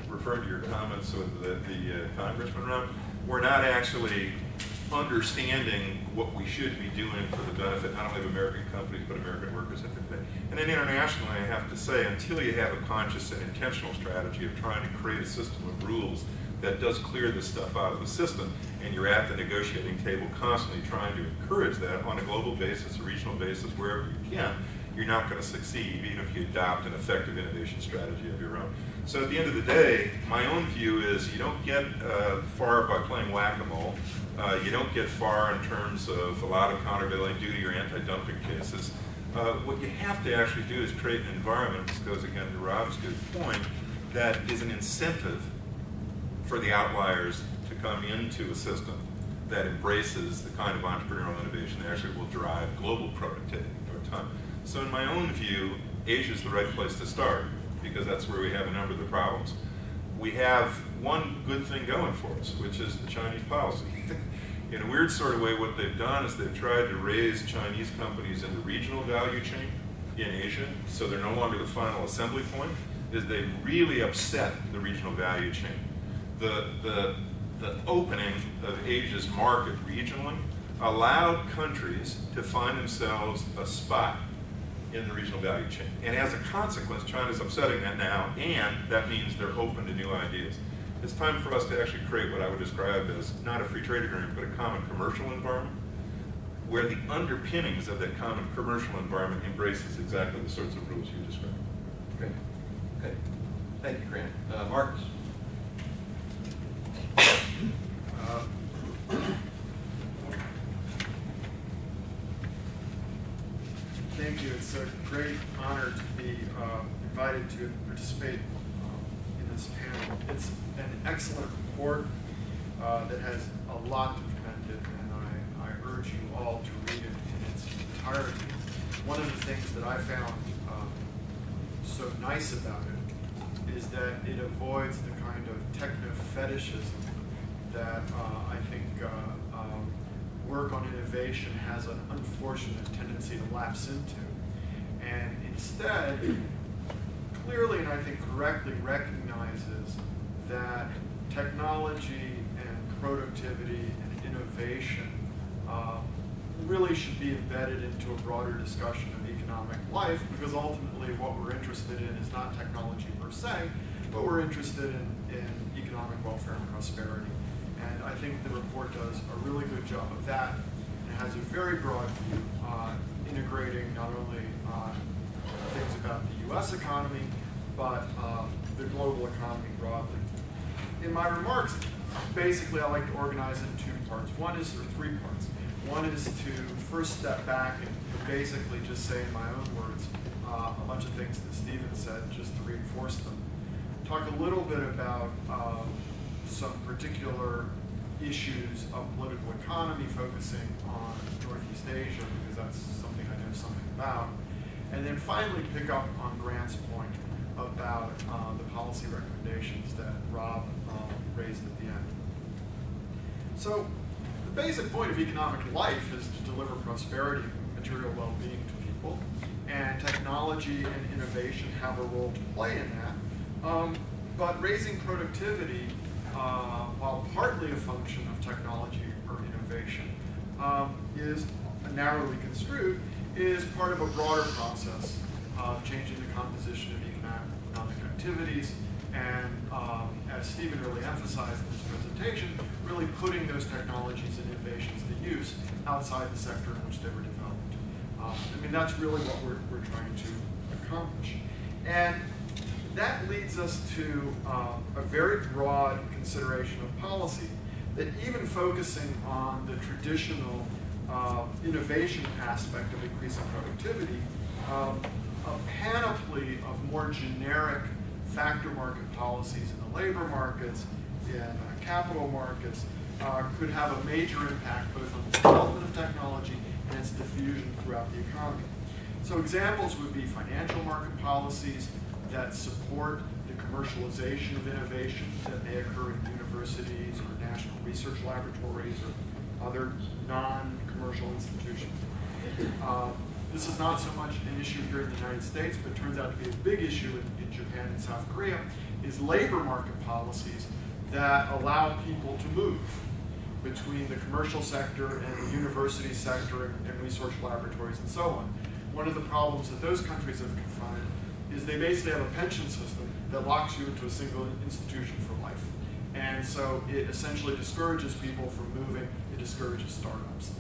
referring to your comments with the Congressman Rob, we're not actually understanding what we should be doing for the benefit not only of American companies, but American workers at the day. And then internationally, I have to say, until you have a conscious and intentional strategy of trying to create a system of rules that does clear this stuff out of the system, and you're at the negotiating table constantly trying to encourage that on a global basis, a regional basis, wherever you can, you're not going to succeed, even if you adopt an effective innovation strategy of your own. So at the end of the day, my own view is you don't get far by playing whack-a-mole. You don't get far in terms of a lot of countervailing duty or anti-dumping cases. What you have to actually do is create an environment, this goes again to Rob's good point, that is an incentive for the outliers to come into a system that embraces the kind of entrepreneurial innovation that actually will drive global productivity over time. So in my own view, Asia is the right place to start, because that's where we have a number of the problems. We have one good thing going for us, which is the Chinese policy. In a weird sort of way, what they've done is they've tried to raise Chinese companies in the regional value chain in Asia, so they're no longer the final assembly point, is they've really upset the regional value chain. The opening of Asia's market regionally allowed countries to find themselves a spot in the regional value chain. And as a consequence, China's upsetting that now, and that means they're open to new ideas. It's time for us to actually create what I would describe as not a free trade agreement, but a common commercial environment, where the underpinnings of that common commercial environment embraces exactly the sorts of rules you described. Okay. Okay. Thank you, Grant. Marcus. Thank you. It's a great honor to be invited to participate in this panel. It's an excellent report that has a lot to commend it, and I urge you all to read it in its entirety. One of the things that I found so nice about it is that it avoids the kind of techno-fetishism that I think work on innovation has an unfortunate tendency to lapse into. And instead, clearly and I think correctly recognizes that technology and productivity and innovation really should be embedded into a broader discussion of economic life, because ultimately what we're interested in is not technology per se, but we're interested in economic welfare and prosperity. And I think the report does a really good job of that. It has a very broad view, integrating not only things about the U.S. economy, but the global economy broadly. In my remarks, basically I like to organize it in two parts. Or three parts. One is to first step back and basically just say in my own words a bunch of things that Stephen said, just to reinforce them. Talk a little bit about some particular issues of political economy, focusing on Northeast Asia, because that's something I know something about. And then finally pick up on Grant's point about the policy recommendations that Rob raised at the end. So the basic point of economic life is to deliver prosperity and material well-being to people, and technology and innovation have a role to play in that. But raising productivity, while partly a function of technology or innovation, is narrowly construed, is part of a broader process of changing the composition of economic activities, and as Stephen really emphasized in his presentation, really putting those technologies and innovations to use outside the sector in which they were developed. I mean, that's really what we're trying to accomplish. And that leads us to a very broad consideration of policy, that even focusing on the traditional innovation aspect of increasing productivity, a panoply of more generic factor market policies in the labor markets, in capital markets, could have a major impact both on the development of technology and its diffusion throughout the economy. So examples would be financial market policies that support the commercialization of innovation that may occur in universities or national research laboratories or other non-commercial institutions. This is not so much an issue here in the United States, but turns out to be a big issue in Japan and South Korea, is labor market policies that allow people to move between the commercial sector and the university sector and research laboratories and so on. One of the problems that those countries have confronted is they basically have a pension system that locks you into a single institution for life. And so it essentially discourages people from moving, it discourages startups.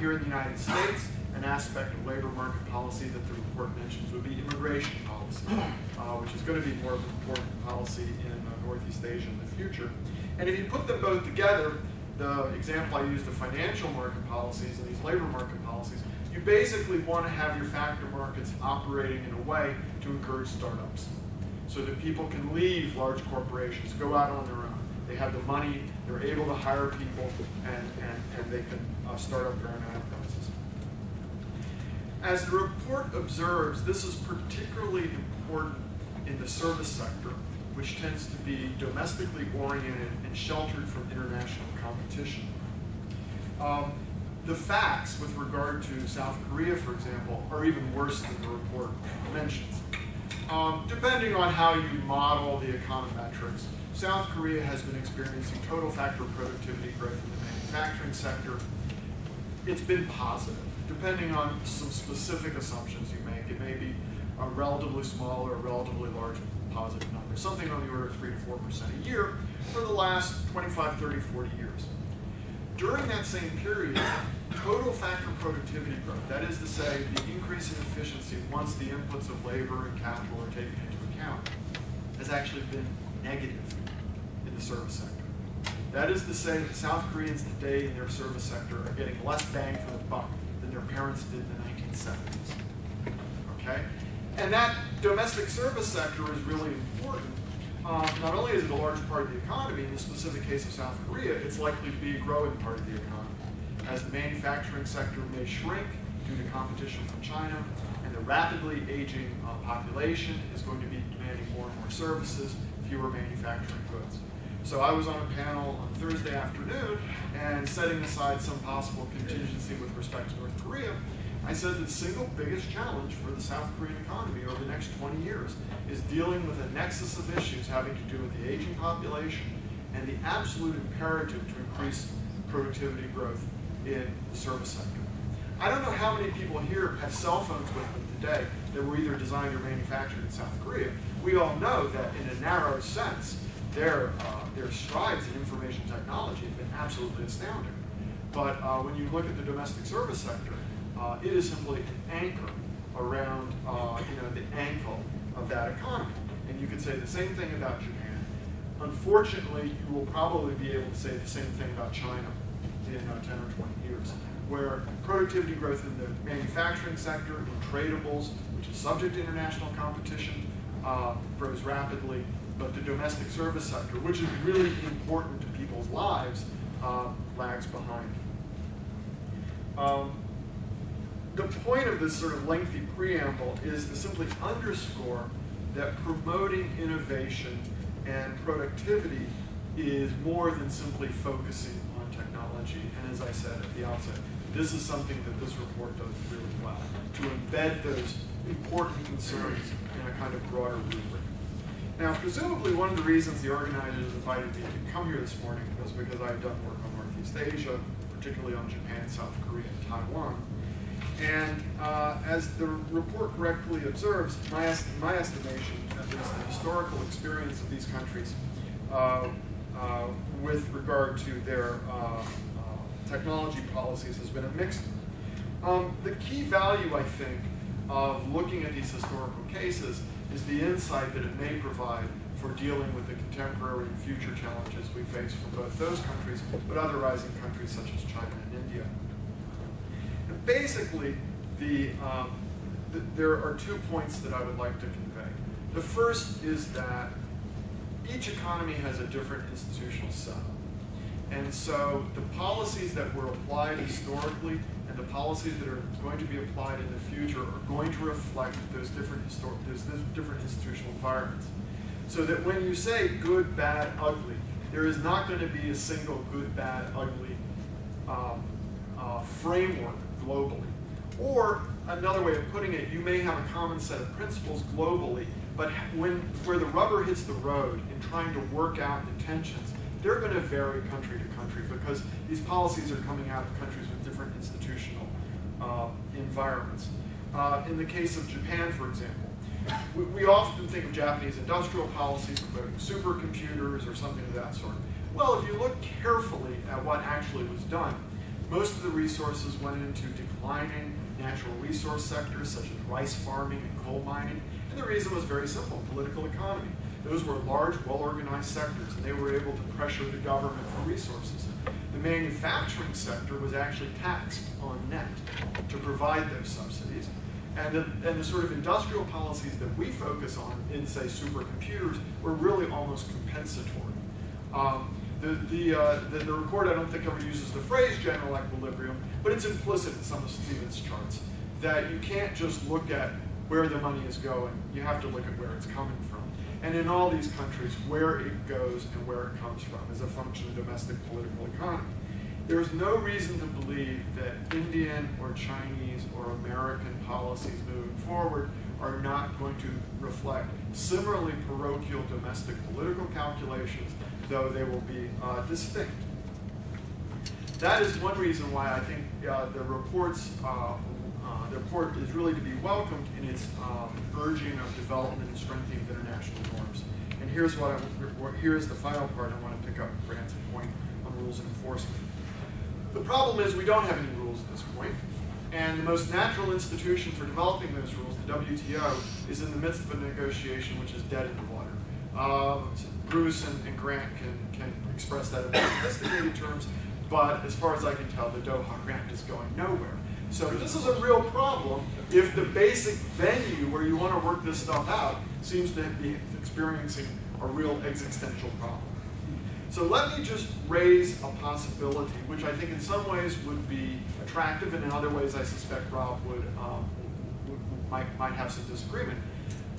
Here in the United States, an aspect of labor market policy that the report mentions would be immigration policy, which is going to be more of an important policy in Northeast Asia in the future. And if you put them both together, the example I used of financial market policies and these labor market policies, you basically want to have your factor markets operating in a way to encourage startups so that people can leave large corporations, go out on their own. They have the money, they're able to hire people, and they can start up their own enterprises. As the report observes, this is particularly important in the service sector, which tends to be domestically oriented and sheltered from international competition. The facts with regard to South Korea, for example, are even worse than the report mentions. Depending on how you model the econometrics, South Korea has been experiencing total factor productivity growth in the manufacturing sector. It's been positive. Depending on some specific assumptions you make, it may be a relatively small or a relatively large positive number, something on the order of 3 to 4% a year for the last 25, 30, 40 years. During that same period, total factor productivity growth, that is to say, the increase in efficiency once the inputs of labor and capital are taken into account, has actually been negative in the service sector. That is to say that South Koreans today in their service sector are getting less bang for the buck than their parents did in the 1970s. Okay? And that domestic service sector is really important. Not only is it a large part of the economy, in the specific case of South Korea, it's likely to be a growing part of the economy. As the manufacturing sector may shrink due to competition from China, and the rapidly aging population is going to be demanding more and more services, fewer manufacturing goods. So I was on a panel on Thursday afternoon, and setting aside some possible contingency with respect to North Korea, I said that the single biggest challenge for the South Korean economy over the next 20 years is dealing with a nexus of issues having to do with the aging population and the absolute imperative to increase productivity growth in the service sector. I don't know how many people here have cell phones with them today that were either designed or manufactured in South Korea. We all know that in a narrow sense, their strides in information technology have been absolutely astounding. But when you look at the domestic service sector, it is simply an anchor around the ankle of that economy. And you could say the same thing about Japan. Unfortunately, you will probably be able to say the same thing about China in 10 or 20 years, where productivity growth in the manufacturing sector, in tradables, which is subject to international competition, grows rapidly, but the domestic service sector, which is really important to people's lives, lags behind. The point of this sort of lengthy preamble is to simply underscore that promoting innovation and productivity is more than simply focusing on technology. And as I said at the outset, this is something that this report does really well, to embed those important concerns in a kind of broader rubric. Now, presumably one of the reasons the organizers invited me to come here this morning was because I had done work on Northeast Asia, particularly on Japan, South Korea, and Taiwan. And as the report correctly observes, my estimation, at least the historical experience of these countries with regard to their technology policies has been a mixed one. The key value, I think, of looking at these historical cases is the insight that it may provide for dealing with the contemporary and future challenges we face from both those countries, but other rising countries such as China and India. And basically, there are 2 points that I would like to convey. The first is that each economy has a different institutional setup. And so the policies that were applied historically and the policies that are going to be applied in the future are going to reflect those different institutional environments. So that when you say good, bad, ugly, there is not going to be a single good, bad, ugly framework globally. Or another way of putting it, you may have a common set of principles globally, but where the rubber hits the road in trying to work out the tensions, they're going to vary country to country because these policies are coming out of countries with different institutional environments. In the case of Japan, for example, we often think of Japanese industrial policies promoting supercomputers or something of that sort. Well, if you look carefully at what actually was done, most of the resources went into declining natural resource sectors such as rice farming and coal mining. And the reason was very simple, political economy. Those were large, well-organized sectors, and they were able to pressure the government for resources. The manufacturing sector was actually taxed on net to provide those subsidies. And the sort of industrial policies that we focus on in, say, supercomputers were really almost compensatory. The report, I don't think, ever uses the phrase general equilibrium, but it's implicit in some of Stephen's charts that you can't just look at where the money is going, you have to look at where it's coming from. And in all these countries, where it goes and where it comes from is a function of domestic political economy. There's no reason to believe that Indian or Chinese or American policies moving forward are not going to reflect similarly parochial domestic political calculations, though they will be distinct. That is one reason why I think the report is really to be welcomed in its urging of development and strengthening of international norms. And here's the final part I want to pick up Grant's point on rules and enforcement. The problem is we don't have any rules at this point, and the most natural institution for developing those rules, the WTO, is in the midst of a negotiation which is dead in the water. Bruce and Grant can express that in more sophisticated terms, but as far as I can tell, the Doha Round is going nowhere. So this is a real problem if the basic venue where you want to work this stuff out seems to be experiencing a real existential problem. So let me just raise a possibility, which I think in some ways would be attractive, and in other ways I suspect Rob might have some disagreement.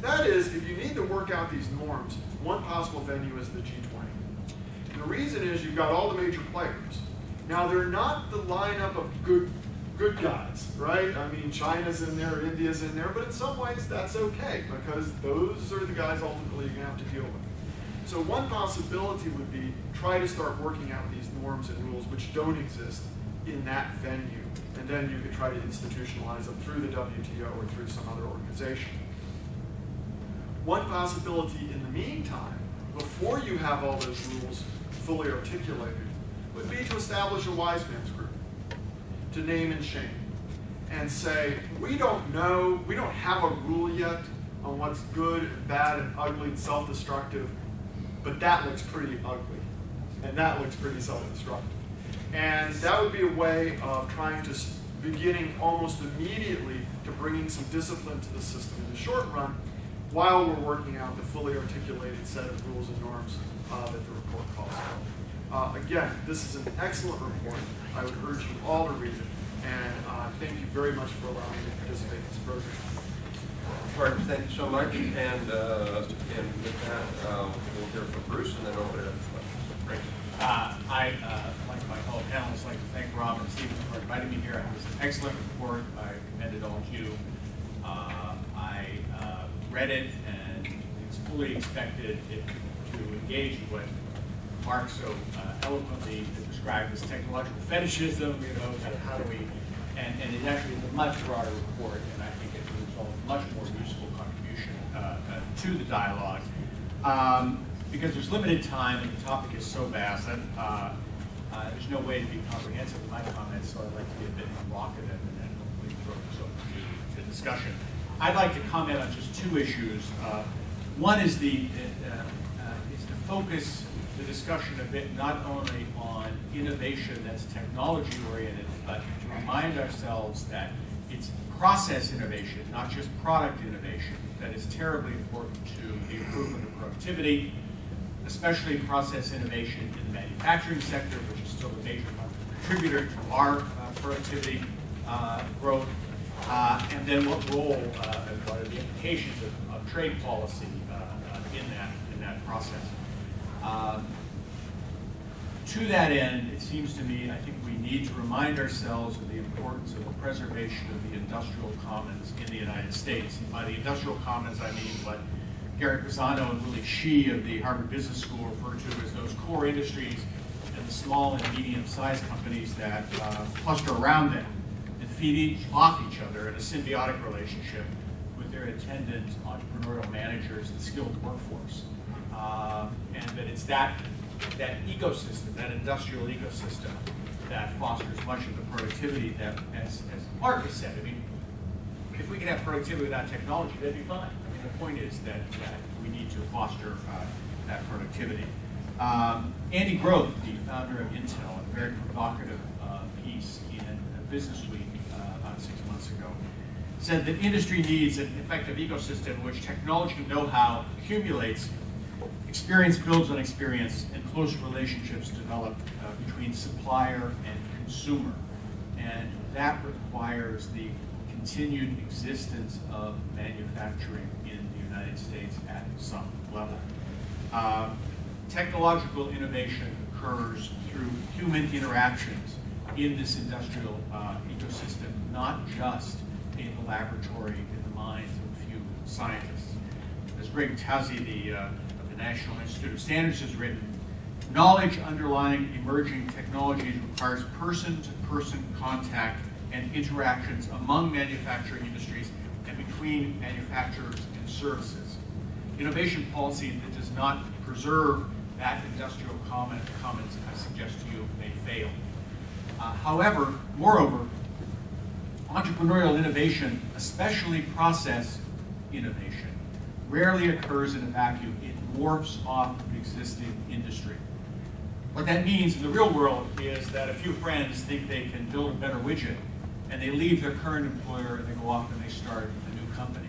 That is, if you need to work out these norms, one possible venue is the G20. The reason is you've got all the major players. Now they're not the lineup of good guys, right? I mean, China's in there, India's in there, but in some ways that's okay because those are the guys ultimately you're going to have to deal with. So one possibility would be try to start working out these norms and rules which don't exist in that venue, and then you could try to institutionalize them through the WTO or through some other organization. One possibility in the meantime, before you have all those rules fully articulated, would be to establish a wise man's group, to name and shame, and say, we don't know, we don't have a rule yet on what's good and bad and ugly and self-destructive, but that looks pretty ugly, and that looks pretty self-destructive. And that would be a way of trying to, beginning almost immediately, to bringing some discipline to the system in the short run, while we're working out the fully articulated set of rules and norms that the report calls for. Again, this is an excellent report. I would urge you all to read it, and thank you very much for allowing me to participate in this program. Martin, thank you so much, and with that, we'll hear from Bruce, and then open it up to questions. Great. I, like my fellow panelists, like to thank Rob and Stephen for inviting me here. It was an excellent report. I commend it all to you. I read it, and it's fully expected it to engage in what Mark so eloquently described as technological fetishism, you know, kind of how do we, and it actually is a much broader report, and I think it will result in much more useful contribution to the dialogue. Because there's limited time and the topic is so vast that there's no way to be comprehensive in my comments, so I'd like to be a bit provocative and then hopefully throw this open to discussion. I'd like to comment on just two issues. One is the focus the discussion a bit not only on innovation that's technology oriented, but to remind ourselves that it's process innovation, not just product innovation, that is terribly important to the improvement of productivity, especially process innovation in the manufacturing sector, which is still a major contributor to our productivity growth, and then what role and what are the implications of trade policy in that process. To that end, it seems to me, I think we need to remind ourselves of the importance of the preservation of the industrial commons in the United States. And by the industrial commons, I mean what Gary Pisano and Willie Shih of the Harvard Business School refer to as those core industries and the small and medium-sized companies that cluster around them and feed off each other in a symbiotic relationship with their attendant entrepreneurial managers and skilled workforce. And that it's that ecosystem, that industrial ecosystem, that fosters much of the productivity that, as Mark has said, I mean, if we can have productivity without technology, that'd be fine. I mean, the point is that we need to foster that productivity. Andy Grove, the founder of Intel, a very provocative piece in Business Week about 6 months ago, said that industry needs an effective ecosystem in which technology and know-how accumulates, experience builds on experience, and close relationships develop between supplier and consumer. And that requires the continued existence of manufacturing in the United States at some level. Technological innovation occurs through human interactions in this industrial ecosystem, not just in the laboratory, in the minds of a few scientists. As Greg Taussig, of the National Institute of Standards has written, knowledge underlying emerging technologies requires person-to-person contact and interactions among manufacturing industries and between manufacturers and services. Innovation policy that does not preserve that industrial commons, I suggest to you, may fail. However, moreover, entrepreneurial innovation, especially process innovation, rarely occurs in a vacuum. It morphs off of existing industry. What that means in the real world is that a few friends think they can build a better widget, and they leave their current employer and they go off and they start a new company.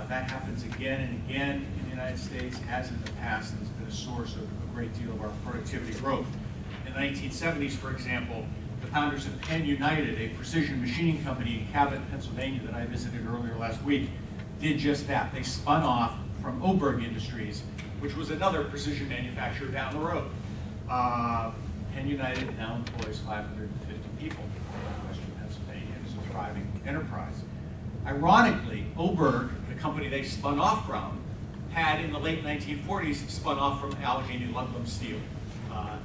That happens again and again in the United States, has in the past, and has been a source of a great deal of our productivity growth. In the 1970s, for example, the founders of Penn United, a precision machining company in Cabot, Pennsylvania, that I visited earlier last week, did just that. They spun off from Oberg Industries, which was another precision manufacturer down the road. Penn United now employs 550 people in Western Pennsylvania and is a thriving enterprise. Ironically, Oberg, the company they spun off from, had in the late 1940s spun off from Allegheny Ludlam Steel,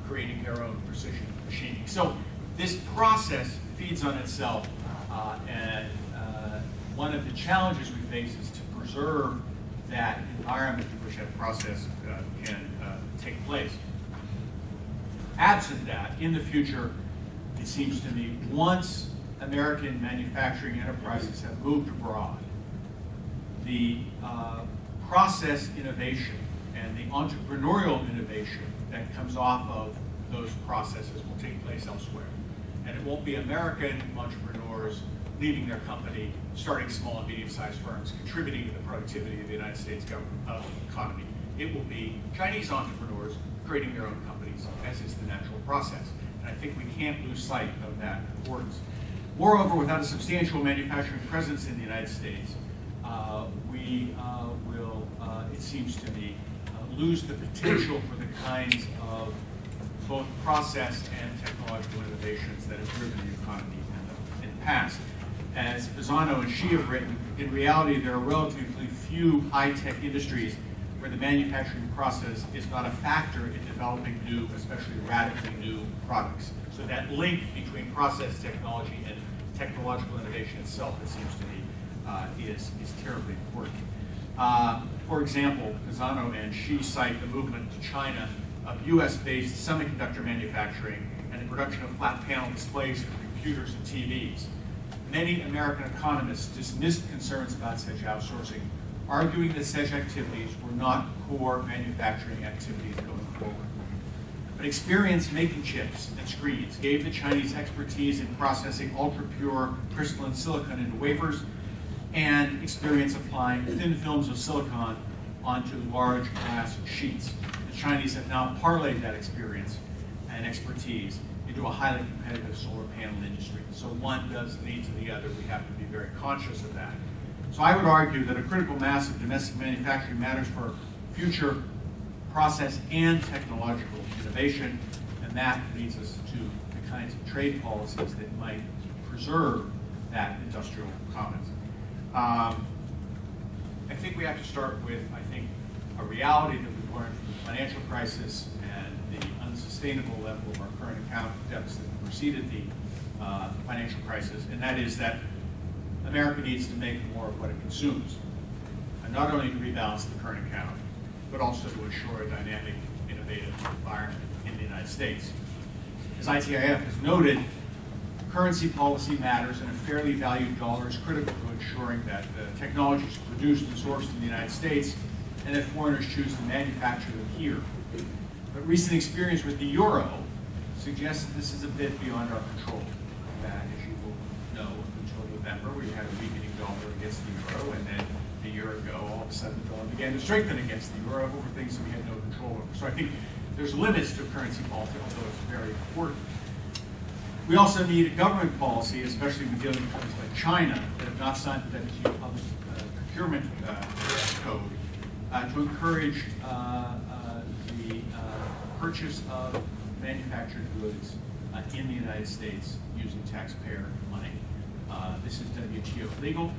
creating their own precision machining. So this process feeds on itself, and one of the challenges we face is to preserve that environment in which that process can take place. Absent that, in the future, it seems to me, once American manufacturing enterprises have moved abroad, the process innovation and the entrepreneurial innovation that comes off of those processes will take place elsewhere. And it won't be American entrepreneurs leaving their company, starting small and medium-sized firms, contributing to the productivity of the United States economy. It will be Chinese entrepreneurs creating their own companies, as is the natural process. And I think we can't lose sight of that importance. Moreover, without a substantial manufacturing presence in the United States, we will, it seems to me, lose the potential for the kinds of both process and technological innovations that have driven the economy in the past. As Pisano and Shih have written, in reality there are relatively few high-tech industries where the manufacturing process is not a factor in developing new, especially radically new products. So that link between process technology and technological innovation itself, it seems to me, is terribly important. For example, Pisano and Shih cite the movement to China of US-based semiconductor manufacturing and the production of flat panel displays for computers and TVs. Many American economists dismissed concerns about such outsourcing, arguing that such activities were not core manufacturing activities going forward. But experience making chips and screens gave the Chinese expertise in processing ultra-pure crystalline silicon into wafers and experience applying thin films of silicon onto large glass sheets. the Chinese have now parlayed that experience and expertise into a highly competitive solar panel industry. So one does lead to the other. We have to be very conscious of that. So I would argue that a critical mass of domestic manufacturing matters for future process and technological innovation, and that leads us to the kinds of trade policies that might preserve that industrial commons. I think we have to start with, a reality that we've learned from the financial crisis and the unsustainable level of our current account deficit that preceded the financial crisis, and that is that America needs to make more of what it consumes, and not only to rebalance the current account, but also to assure a dynamic, innovative environment in the United States. As ITIF has noted, currency policy matters, and a fairly valued dollar is critical to ensuring that the technologies are produced and sourced in the United States, and that foreigners choose to manufacture them here. But recent experience with the euro suggests that this is a bit beyond our control. That, as you will know, until November, we had a weakening dollar against the euro, and then a year ago, all of a sudden, the dollar began to strengthen against the euro over things that we had no control over. So I think there's limits to currency policy, although it's very important. We also need a government policy, especially when dealing with countries like China, that have not signed the WTO Public Procurement Code, to encourage the purchase of manufactured goods in the United States using taxpayer money. This is WTO legal.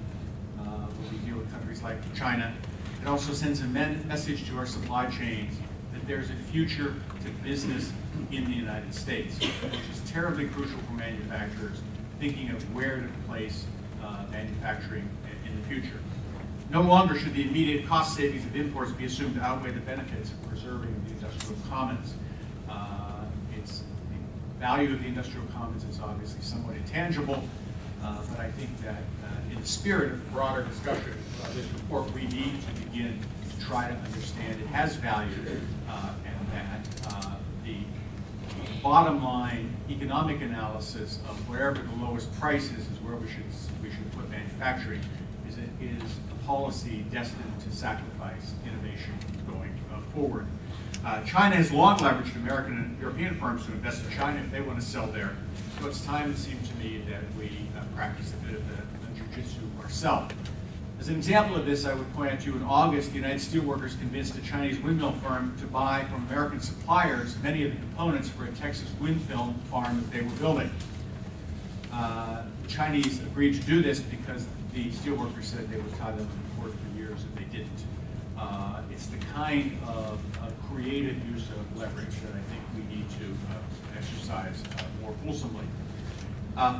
When we deal with countries like China, it also sends a message to our supply chains that there's a future to business in the United States, which is terribly crucial for manufacturers thinking of where to place manufacturing in the future. No longer should the immediate cost savings of imports be assumed to outweigh the benefits of preserving the industrial commons. The value of the industrial commons is obviously somewhat intangible, but I think that in the spirit of the broader discussion of this report, we need to begin to try to understand it has value, and that the bottom line economic analysis of wherever the lowest price is where we should put manufacturing is a policy destined to sacrifice innovation going forward. China has long leveraged American and European firms to invest in China if they want to sell there. So it's time, it seems to me, that we practice a bit of the jujitsu ourselves. As an example of this, I would point out to you in August, the United Steelworkers convinced a Chinese windmill firm to buy from American suppliers many of the components for a Texas wind farm that they were building. The Chinese agreed to do this because the steelworkers said they would tie them in court for years if they didn't. It's the kind of creative use of leverage that I think we need to exercise more fulsomely.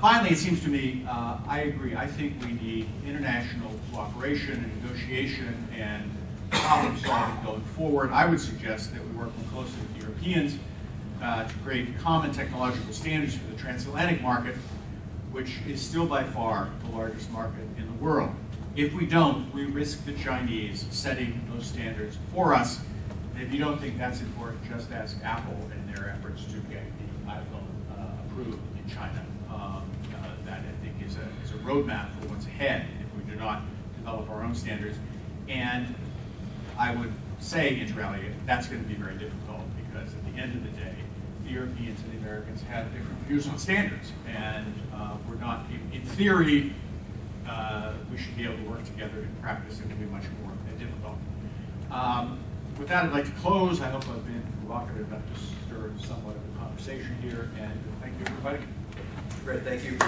Finally, it seems to me, I agree, I think we need international cooperation and negotiation and problem solving going forward. I would suggest that we work more closely with the Europeans to create common technological standards for the transatlantic market, which is still by far the largest market in the world. If we don't, we risk the Chinese setting those standards for us. And if you don't think that's important, just ask Apple and their efforts to get the iPhone approved in China. That I think is a roadmap for what's ahead if we do not develop our own standards. And I would say, inter alia, that's going to be very difficult because at the end of the day, the Europeans and the Americans have different views on standards, and we're not, in theory, we should be able to work together. In practice, it will be much more difficult. With that, I'd like to close. I hope I've been provocative enough to stir somewhat of a conversation here, and thank you for inviting me. Great, thank you.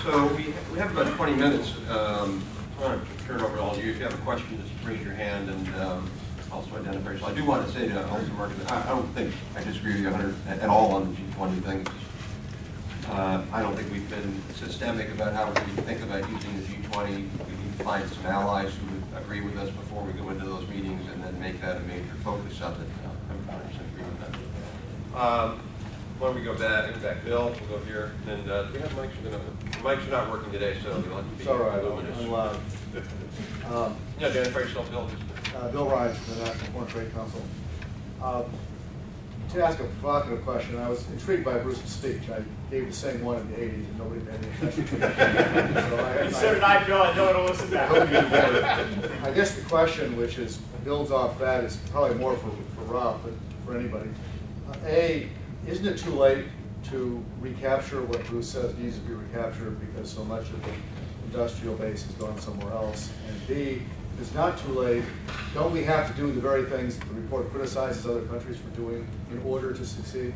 So we have about 20 minutes. I'm going to turn it over to all of you. If you have a question, just raise your hand and also identify yourself. I do want to say to also Mark, I don't think I disagree with you at all on the G20 thing. I don't think we've been systemic about how we think about using the G20. We need to find some allies who would agree with us before we go into those meetings and then make that a major focus of it. I'm 100% agree with that. Why don't we go back, Bill, we'll go here, and do we have mics? The mics are not working today, so you'll have to be luminous. I'm loud. Yeah, identify yourself, Bill. Bill Ryan from the National Foreign Trade Council. To ask a provocative question, I was intrigued by Bruce's speech. I gave the same one in the 80s, and nobody paid any attention to it. So did I, Bill. I don't want to listen I hope you back. do better. I guess the question, which is builds off that, is probably more for Rob, but for anybody. A, isn't it too late to recapture what Bruce says needs to be recaptured because so much of the industrial base has gone somewhere else? And B, if it's not too late, don't we have to do the very things that the report criticizes other countries for doing in order to succeed?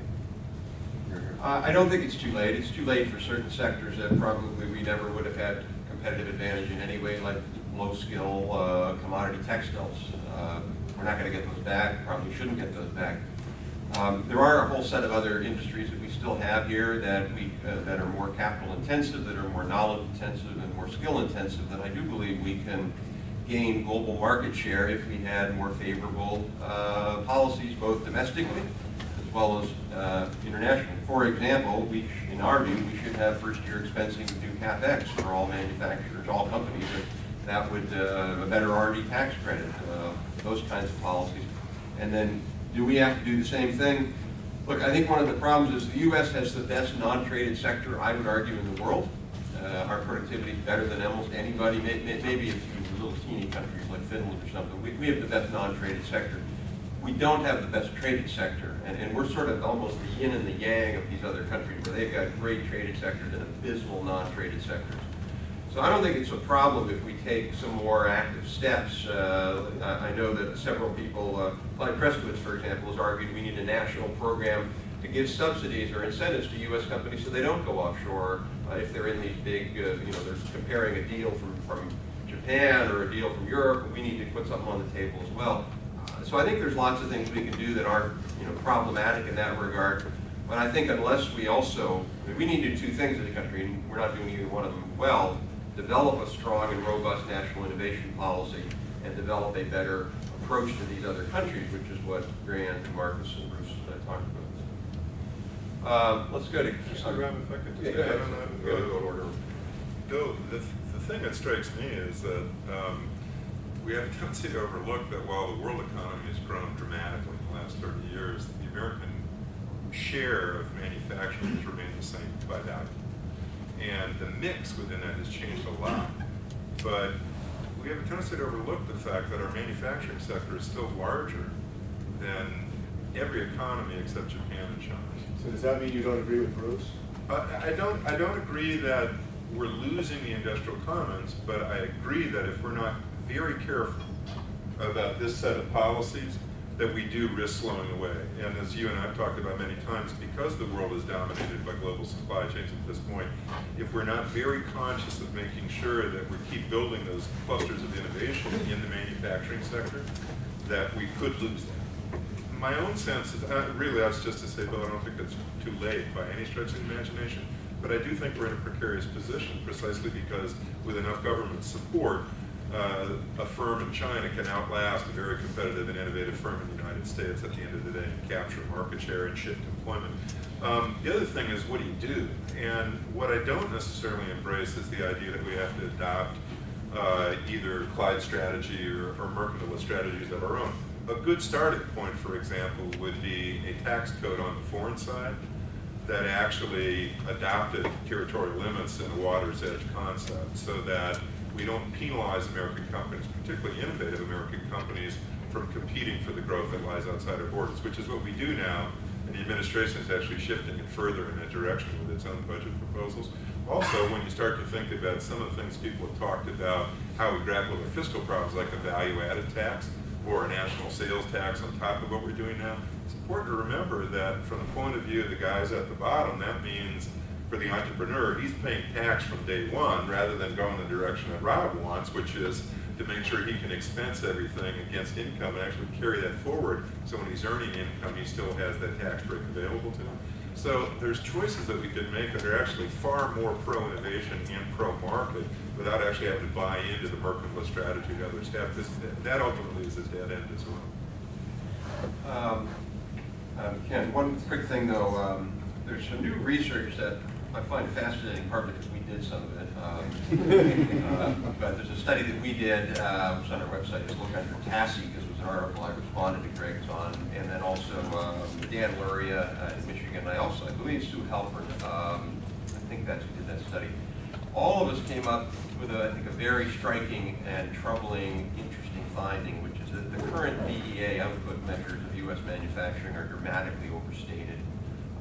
I don't think it's too late. It's too late for certain sectors that probably we never would have had competitive advantage in any way, like low-skill commodity textiles. We're not going to get those back, probably shouldn't get those back. There are a whole set of other industries that we still have here that that are more capital intensive, that are more knowledge intensive and more skill intensive, that I do believe we can gain global market share if we had more favorable policies, both domestically as well as internationally. For example, in our view, we should have first-year expensing to do CapEx for all manufacturers, all companies. That would a better R&D tax credit, those kinds of policies. And then, do we have to do the same thing? Look, I think one of the problems is the U.S. has the best non-traded sector, I would argue, in the world. Our productivity is better than almost anybody, maybe a few little teeny countries like Finland or something. We have the best non-traded sector. We don't have the best traded sector, and we're sort of almost the yin and the yang of these other countries where they've got great traded sectors and abysmal non-traded sectors. So I don't think it's a problem if we take some more active steps. I know that several people, like Preskowitz, for example, has argued we need a national program to give subsidies or incentives to U.S. companies so they don't go offshore if they're in these big, they're comparing a deal from Japan or a deal from Europe. We need to put something on the table as well. So I think there's lots of things we can do that aren't problematic in that regard. But I think unless we also, we need to do two things as a country, and we're not doing either one of them well. Develop a strong and robust national innovation policy and develop a better approach to these other countries, which is what Grant and Marcus and Bruce talked about. Let's go to... Mr. Rob, if I could just Yeah, add on that. go in order. Bill, the thing that strikes me is that we have a tendency to overlook that while the world economy has grown dramatically in the last 30 years, the American share of manufacturing has remained the same by value. And the mix within that has changed a lot. But we have a tendency to overlook the fact that our manufacturing sector is still larger than every economy except Japan and China. So does that mean you don't agree with Bruce? I don't agree that we're losing the industrial commons, but I agree that if we're not very careful about this set of policies, that we do risk slowing away. And as you and I have talked about many times, because the world is dominated by global supply chains at this point, if we're not very conscious of making sure that we keep building those clusters of innovation in the manufacturing sector, that we could lose that. My own sense is, really that's just to say, Bill, I don't think it's too late by any stretch of the imagination, but I do think we're in a precarious position precisely because with enough government support, a firm in China can outlast a very competitive and innovative firm in the United States at the end of the day and capture market share and shift employment. The other thing is, what do you do? And what I don't necessarily embrace is the idea that we have to adopt either Clyde strategy or mercantilist strategies of our own. A good starting point, for example, would be a tax code on the foreign side that actually adopted territorial limits in the water's edge concept so that we don't penalize American companies, particularly innovative American companies, from competing for the growth that lies outside our borders, which is what we do now, and the administration is actually shifting it further in that direction with its own budget proposals. Also, when you start to think about some of the things people have talked about, how we grapple with fiscal problems like a value-added tax or a national sales tax on top of what we're doing now, it's important to remember that from the point of view of the guys at the bottom, that means for the entrepreneur, he's paying tax from day one rather than going the direction that Rob wants, which is to make sure he can expense everything against income and actually carry that forward so when he's earning income, he still has that tax break available to him. So there's choices that we could make that are actually far more pro-innovation and pro-market without actually having to buy into the mercantilist strategy that others have. That ultimately is a dead end as well. Ken, one quick thing though, there's some new research that I find fascinating, partly because we did some of it. But there's a study that we did, it's on our website, it's looked under TASI, because it was an article I responded to Greg's on, and then also Dan Luria at Michigan. I believe Sue Halpern, I think that's who did that study. All of us came up with, I think, a very striking and troubling, interesting finding, which is that the current BEA output measures of U.S. manufacturing are dramatically overstated.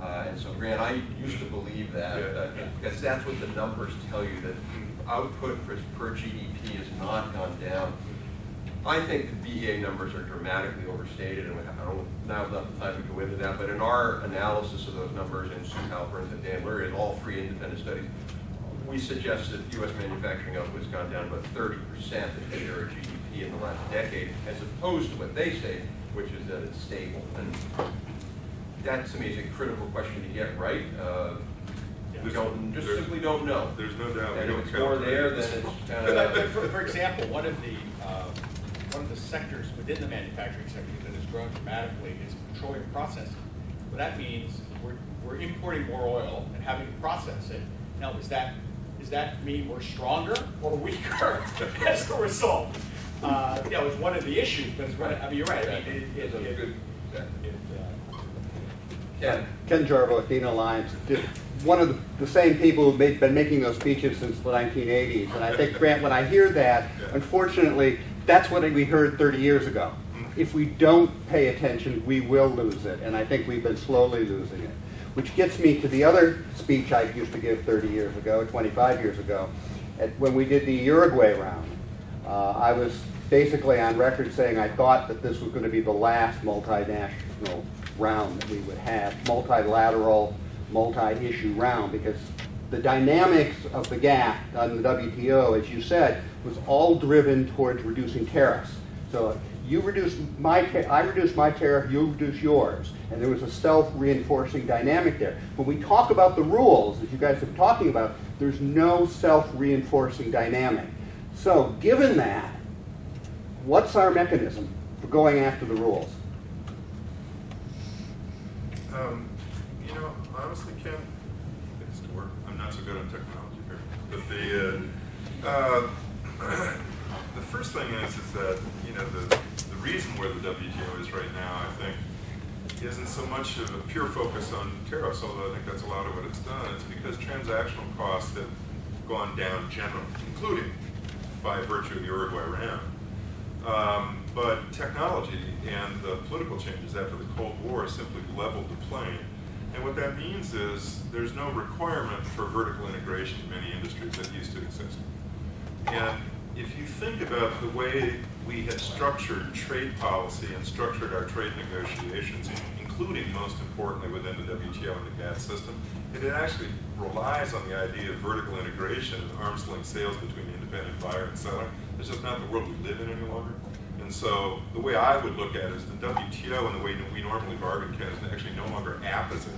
And so, Grant, I used to believe that, because that's what the numbers tell you, that output per GDP has not gone down. I think the BEA numbers are dramatically overstated, and now's not the time to go into that, but in our analysis of those numbers, and Sue Halpern and Dan Luria, all three independent studies, we suggest that U.S. manufacturing output has gone down about 30% of share of GDP in the last decade, as opposed to what they say, which is that it's stable. And that, to me, is a critical question to get right. We simply don't know. There's no doubt. And if it's more there, then it's kind of... For example, one of the sectors within the manufacturing sector that has grown dramatically is petroleum processing. Well, that means we're importing more oil and having to process it. Now, does that mean we're stronger or weaker as a result? It's one of the issues, but you're right. Ken Jarbo, Athena Alliance, one of the same people who've been making those speeches since the 1980s. And I think, Grant, when I hear that, unfortunately, that's what we heard 30 years ago. If we don't pay attention, we will lose it. And I think we've been slowly losing it. Which gets me to the other speech I used to give 30 years ago, 25 years ago, when we did the Uruguay round. I was basically on record saying I thought that this was going to be the last multinational round that we would have, multilateral, multi-issue round, because the dynamics of the gap on the WTO, as you said, was all driven towards reducing tariffs. So you reduce I reduce my tariff, you reduce yours. And there was a self-reinforcing dynamic there. When we talk about the rules, as you guys have been talking about, there's no self-reinforcing dynamic. So given that, what's our mechanism for going after the rules? Honestly, Ken, it's to work. I'm not so good on technology here. But the first thing is that, the reason where the WTO is right now, I think, isn't so much of a pure focus on tariffs, although I think that's a lot of what it's done. It's because transactional costs have gone down generally, including by virtue of the Uruguay round. But technology and the political changes after the Cold War simply leveled the plane. And what that means is there's no requirement for vertical integration in many industries that used to exist. And if you think about the way we had structured trade policy and structured our trade negotiations, including, most importantly, within the WTO and the GATT system, it actually relies on the idea of vertical integration and arm's-length sales between independent buyer and seller. It's just not the world we live in any longer. And so the way I would look at it is the WTO and the way that we normally bargain, Ken, is actually no longer apposite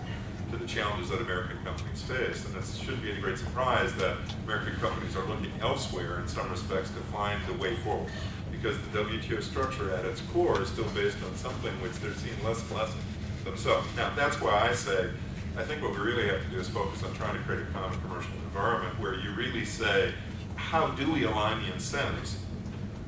to the challenges that American companies face. And this shouldn't be any great surprise that American companies are looking elsewhere in some respects to find the way forward. Because the WTO structure at its core is still based on something which they're seeing less and less themselves. Now, that's why I say, I think what we really have to do is focus on trying to create a common commercial environment where you really say, how do we align the incentives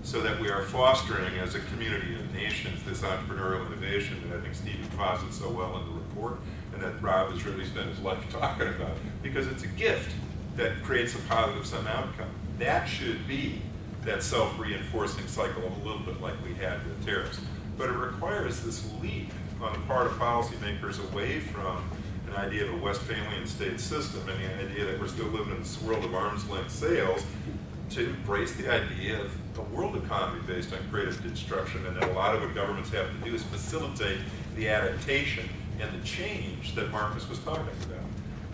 so that we are fostering as a community of nations this entrepreneurial innovation that I think Steve posits so well in the report and that Rob has really spent his life talking about, because it's a gift that creates a positive sum outcome. That should be that self-reinforcing cycle a little bit like we had with tariffs. But it requires this leap on the part of policymakers away from an idea of a Westphalian state system and the idea that we're still living in this world of arm's-length sales, to embrace the idea of a world economy based on creative destruction, and that a lot of what governments have to do is facilitate the adaptation and the change that Marcus was talking about.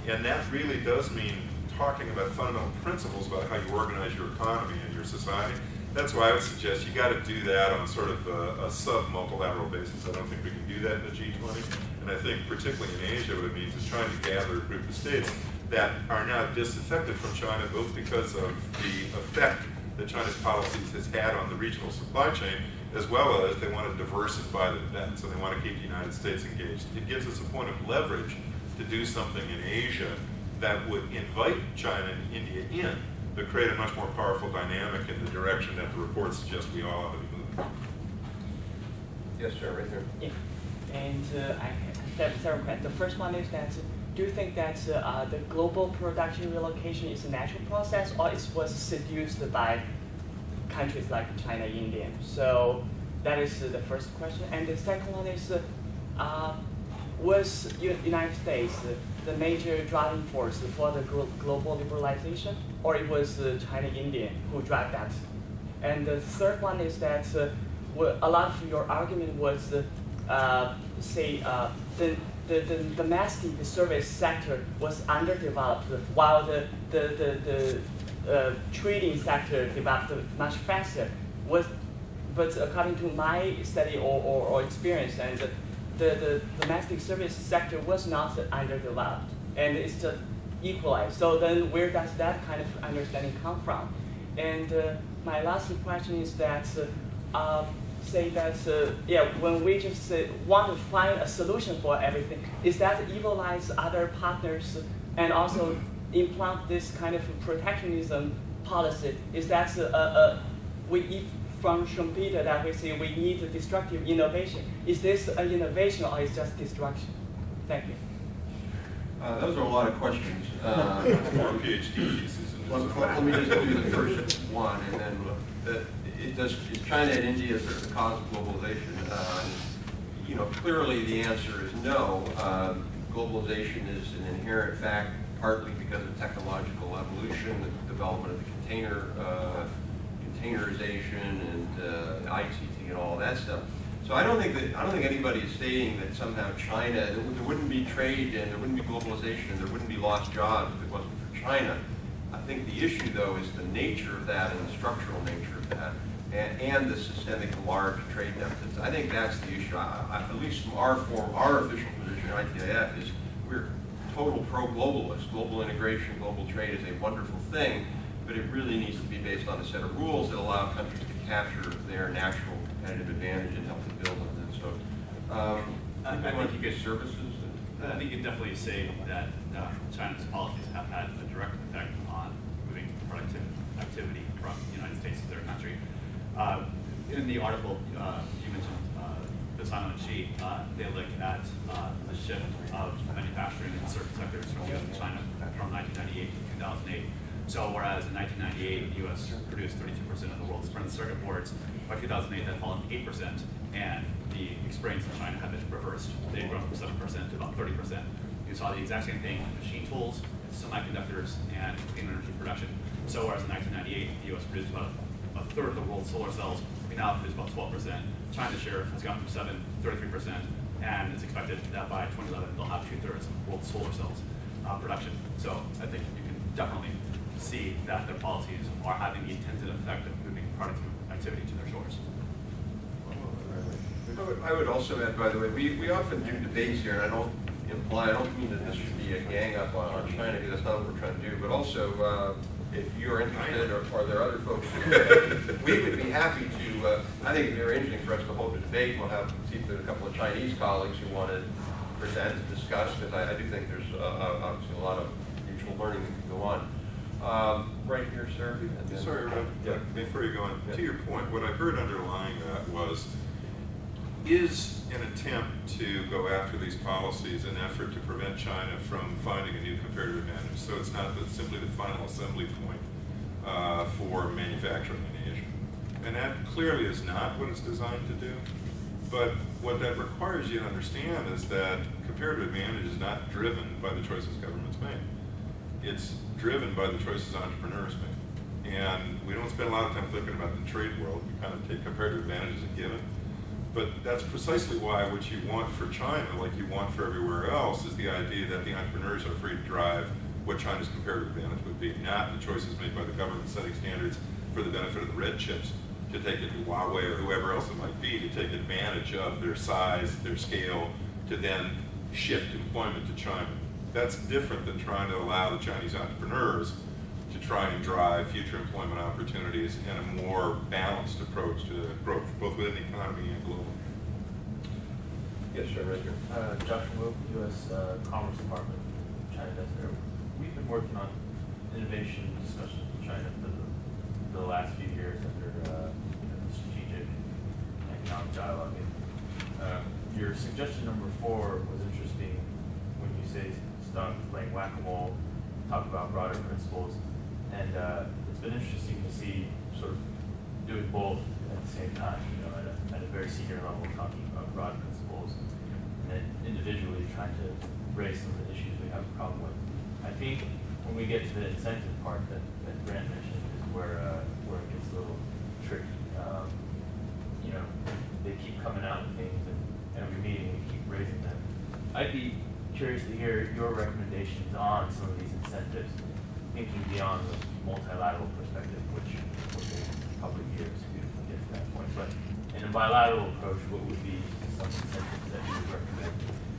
And that really does mean talking about fundamental principles about how you organize your economy and your society. That's why I would suggest you got to do that on sort of a sub-multilateral basis. I don't think we can do that in the G20. And I think particularly in Asia, what it means is trying to gather a group of states that are now disaffected from China, both because of the effect that China's policies has had on the regional supply chain, as well as they want to diversify the bet, so they want to keep the United States engaged. It gives us a point of leverage to do something in Asia that would invite China and India in, but create a much more powerful dynamic in the direction that the report suggests we all ought to be moving. Yes, sir, right there. Yeah. And I have several questions. The first one is that, do you think that the global production relocation is a natural process, or it was seduced by countries like China, India? So that is the first question. And the second one is, was United States the major driving force for the global liberalization, or it was China, India who drive that? And the third one is that a lot of your argument was, say, the domestic service sector was underdeveloped, while the trading sector developed much faster. But according to my study or experience, and the domestic service sector was not underdeveloped, and it's equalized. So then where does that kind of understanding come from? And my last question is that, say that, when we just want to find a solution for everything, is that evilize other partners and also implant this kind of protectionism policy? Is that from Schumpeter that we say we need destructive innovation? Is this an innovation or is just destruction? Thank you. Those are a lot of questions. 4 PhD theses. Let me just do the first one, and then is China and India sort of the cause of globalization? Clearly the answer is no. Globalization is an inherent fact, partly because of technological evolution, the development of the containerization and ICT and all that stuff. So I don't think anybody is stating that somehow China, there wouldn't be trade and there wouldn't be globalization and there wouldn't be lost jobs if it wasn't for China. I think the issue, though, is the nature of that and the structural nature of that, and the systemic large trade deficits. I think that's the issue. At least from our official position at ITIF is we're total pro-globalist. Global integration, global trade is a wonderful thing, but it really needs to be based on a set of rules that allow countries to capture their natural competitive advantage and help to build on it. So, I think you get services. I think you can definitely say that China's policies have had a direct effect on moving productive activity from the United States to their country. In the article you mentioned, the Simon and Xi, they look at the shift of manufacturing in certain sectors from China from 1998 to 2008. So whereas in 1998, the U.S. produced 32% of the world's printed circuit boards, by 2008 that fallen to 8%, and the experience in China had been reversed. They had grown from 7% to about 30%. You saw the exact same thing in machine tools, semiconductors, and clean energy production. So whereas in 1998, the U.S. produced about a third of the world's solar cells, we now produce about 12%. China's share has gone from 7% to 33%, and it's expected that by 2011 they'll have 2/3 of the world's solar cells production. So I think you can definitely see that their policies are having the intended effect of moving productive activity to their shores. I would also add, by the way, we often do debates here, and I don't mean that this should be a gang up on China, because that's not what we're trying to do, but also, if you're interested, or there are other folks, we would be happy to, I think it'd be very interesting for us to hold a debate. We'll see if there's a couple of Chinese colleagues who want to present and discuss, because I do think there's obviously a lot of mutual learning that can go on. Right here, sir. Sorry, Rob, before you go on, to your point, what I heard underlying that was, is an attempt to go after these policies an effort to prevent China from finding a new comparative advantage? So it's not simply the final assembly point for manufacturing in Asia. And that clearly is not what it's designed to do. But what that requires you to understand is that comparative advantage is not driven by the choices governments make. It's driven by the choices entrepreneurs make. And we don't spend a lot of time thinking about the trade world. We kind of take comparative advantage as a given. But that's precisely why what you want for China, like you want for everywhere else, is the idea that the entrepreneurs are free to drive what China's comparative advantage would be, not the choices made by the government setting standards for the benefit of the red chips to take it to Huawei or whoever else it might be, to take advantage of their size, their scale, to then shift employment to China. That's different than trying to allow the Chinese entrepreneurs to try and drive future employment opportunities and a more balanced approach to growth, both within the economy and globally. Yes, sir, right here. Joshua Wu, U.S. Commerce Department, China Desk. We've been working on innovation discussions with China for the last few years under the strategic economic dialogue. Your suggestion number 4 was interesting when you say stop playing whack-a-mole, talk about broader principles, and it's been interesting to see sort of doing both at the same time, you know, at a very senior level, talking about broad principles, and then individually trying to raise some of the issues we have a problem with. I think when we get to the incentive part that Grant mentioned is where it gets a little tricky. You know, they keep coming out with things, and every meeting we keep raising them. I'd be curious to hear your recommendations on some of these incentives, thinking beyond the multilateral perspective, which will take a couple of years to get to that point. But in a bilateral approach, what would be some incentives that you would recommend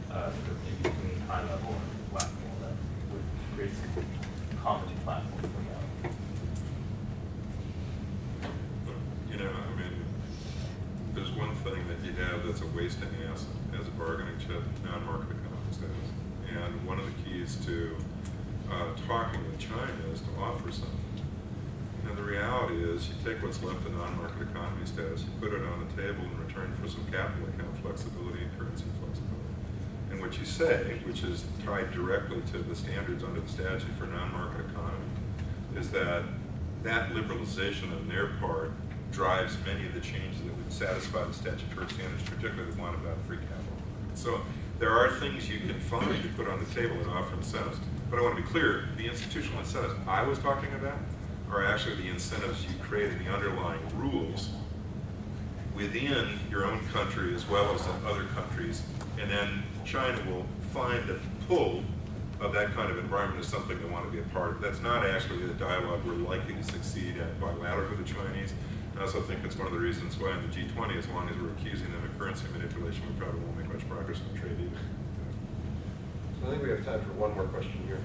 sort of in between high level and whack-a-mole that would create some common platform for you? You know, I mean, there's one thing that you have that's a wasting asset as a bargaining chip, non-market economy status. And one of the keys to talking with China is to offer something. And the reality is, you take what's left of non-market economy status, you put it on the table in return for some capital account flexibility and currency flexibility. And what you say, which is tied directly to the standards under the statute for non-market economy, is that that liberalization on their part drives many of the changes that would satisfy the statutory standards, particularly the one about free capital. So there are things you can find to put on the table that offer incentives. But I want to be clear, the institutional incentives I was talking about are actually the incentives you create in the underlying rules within your own country as well as in other countries. And then China will find the pull of that kind of environment as something they want to be a part of. That's not actually the dialogue we're likely to succeed at bilaterally with the Chinese. I also think that's one of the reasons why in the G20, as long as we're accusing them of currency manipulation, we probably won't make much progress on trade either. So I think we have time for one more question here.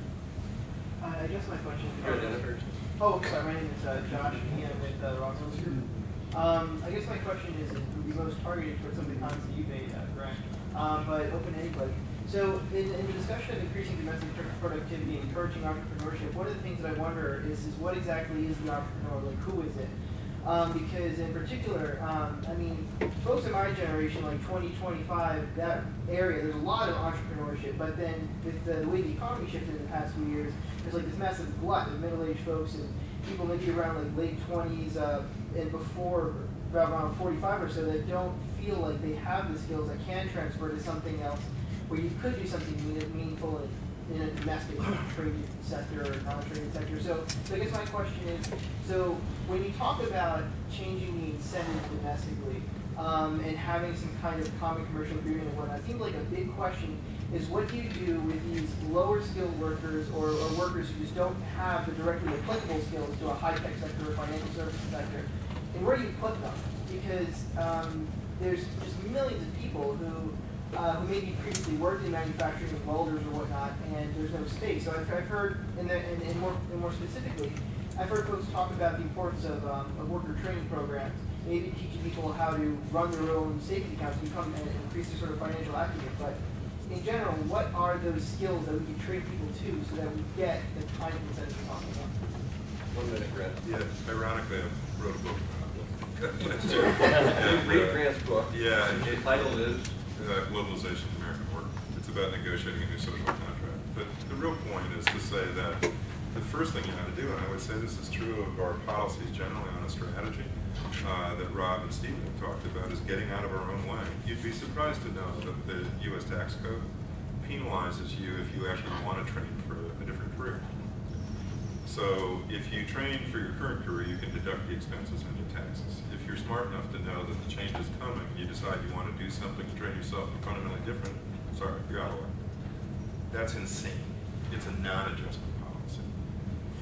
I guess my question is... Go ahead, Jennifer. Oh, sorry, my name is Josh Meehan with Roswell Group. I guess my question is, it would be most targeted towards some of the comments that you made, Grant, but open to anybody. So in the discussion of increasing domestic productivity and encouraging entrepreneurship, one of the things that I wonder is what exactly is the entrepreneur? Like, who is it? Because in particular, I mean, folks in my generation, like 2025, that area, there's a lot of entrepreneurship, but then with the way the economy shifted in the past few years, there's like this massive glut of middle-aged folks and people maybe around like late 20s and before around 45 or so that don't feel like they have the skills that can transfer to something else where you could do something meaningful in a domestic trade sector or non-trade sector. So I guess my question is, so when you talk about changing the incentives domestically and having some kind of common commercial agreement and whatnot, I think like a big question is what do you do with these lower skilled workers or workers who just don't have the directly applicable skills to a high-tech sector or financial services sector, and where do you put them? Because there's just millions of people who maybe previously worked in manufacturing with welders or whatnot, and there's no space. So I've heard, and more specifically, I've heard folks talk about the importance of worker training programs, maybe teaching people how to run their own safety accounts and become and increase their sort of financial acumen. But in general, what are those skills that we can train people to so that we get the kind of incentives we're talking about? 1 minute, Grant. Yeah, ironically, I wrote a book about Yeah, read Grant's book. Yeah. The title is? Globalization of American Work. It's about negotiating a new social contract. But the real point is to say that the first thing you have to do, and I would say this is true of our policies generally on a strategy that Rob and Stephen have talked about, is getting out of our own way. You'd be surprised to know that the U.S. tax code penalizes you if you actually want to train for a different career. So if you train for your current career, you can deduct the expenses on your taxes. If you're smart enough to know that the change is coming, and you decide you want to do something to train yourself fundamentally different, sorry, you're out of luck. That's insane. It's a non-adjustment policy.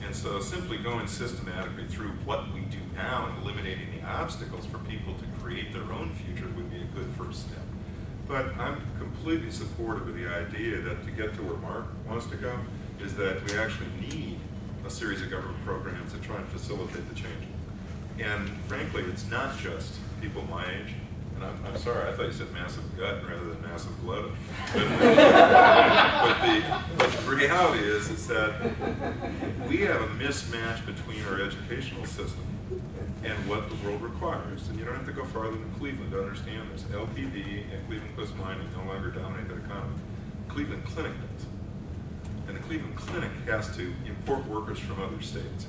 And so simply going systematically through what we do now and eliminating the obstacles for people to create their own future would be a good first step. But I'm completely supportive of the idea that to get to where Mark wants to go is that we actually need a series of government programs that try and facilitate the change. And frankly, it's not just people my age. And I'm sorry, I thought you said massive gut rather than massive blood. But the reality is that we have a mismatch between our educational system and what the world requires. And you don't have to go farther than Cleveland to understand this. LPD and Cleveland Cliffs Mining no longer dominate that economy. Cleveland Clinic does. And the Cleveland Clinic has to import workers from other states.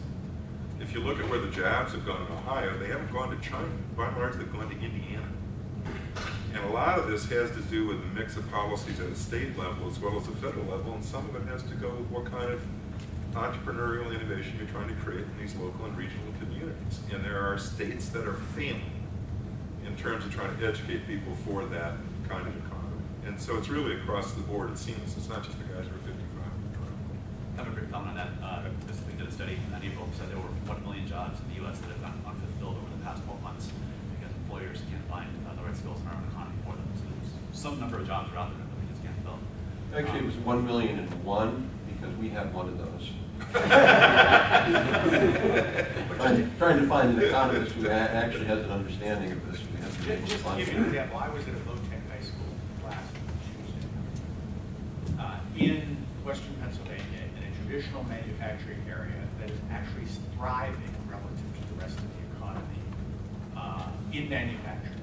If you look at where the jobs have gone in Ohio, they haven't gone to China. By and large, they've gone to Indiana. And a lot of this has to do with the mix of policies at a state level as well as a federal level, and some of it has to go with what kind of entrepreneurial innovation you're trying to create in these local and regional communities. And there are states that are failing in terms of trying to educate people for that kind of economy. And so it's really across the board, it seems. It's not just the guys who are 55. I have a brief comment on that. Specifically did a study in April said there were 1 million jobs in the U.S. that have gone unfulfilled over the past 12 months because employers can't find the right skills in our own economy for them. So there's some number of jobs are out there that we just can't fill. Actually, it was 1,000,001 because we have one of those. trying to find an economist who actually has an understanding of this. We have to be able to Just to find give you an example, I was at a Vo-Tech high school last Tuesday. In Western Pennsylvania, in a traditional manufacturing area that is actually thriving relative to the rest of the economy in manufacturing.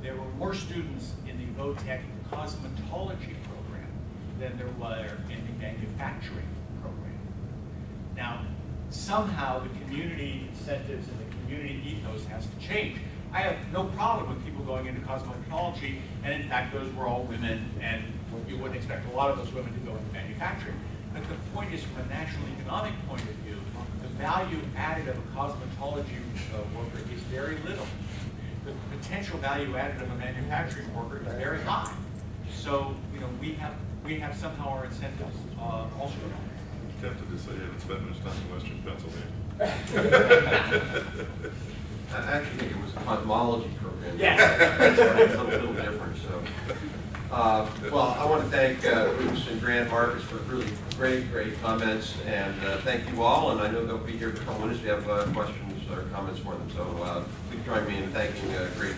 There were more students in the Vo-Tech cosmetology program than there were in the manufacturing program. Now, somehow the community incentives and the community ethos has to change. I have no problem with people going into cosmetology, and in fact, those were all women, and you wouldn't expect a lot of those women to go into manufacturing. But the point is, from a national economic point of view, the value added of a cosmetology worker is very little. The potential value added of a manufacturing worker is very high. So, you know, we have somehow our incentives also. I'm tempted to say you haven't spent much time in Western Pennsylvania. I actually think it was a cosmology program. Yes. It's a little different. So, well, I want to thank Bruce and Grant Marcus for really great comments, and thank you all. And I know they'll be here for a couple minutes if you have questions or comments for them. So please join me in thanking great.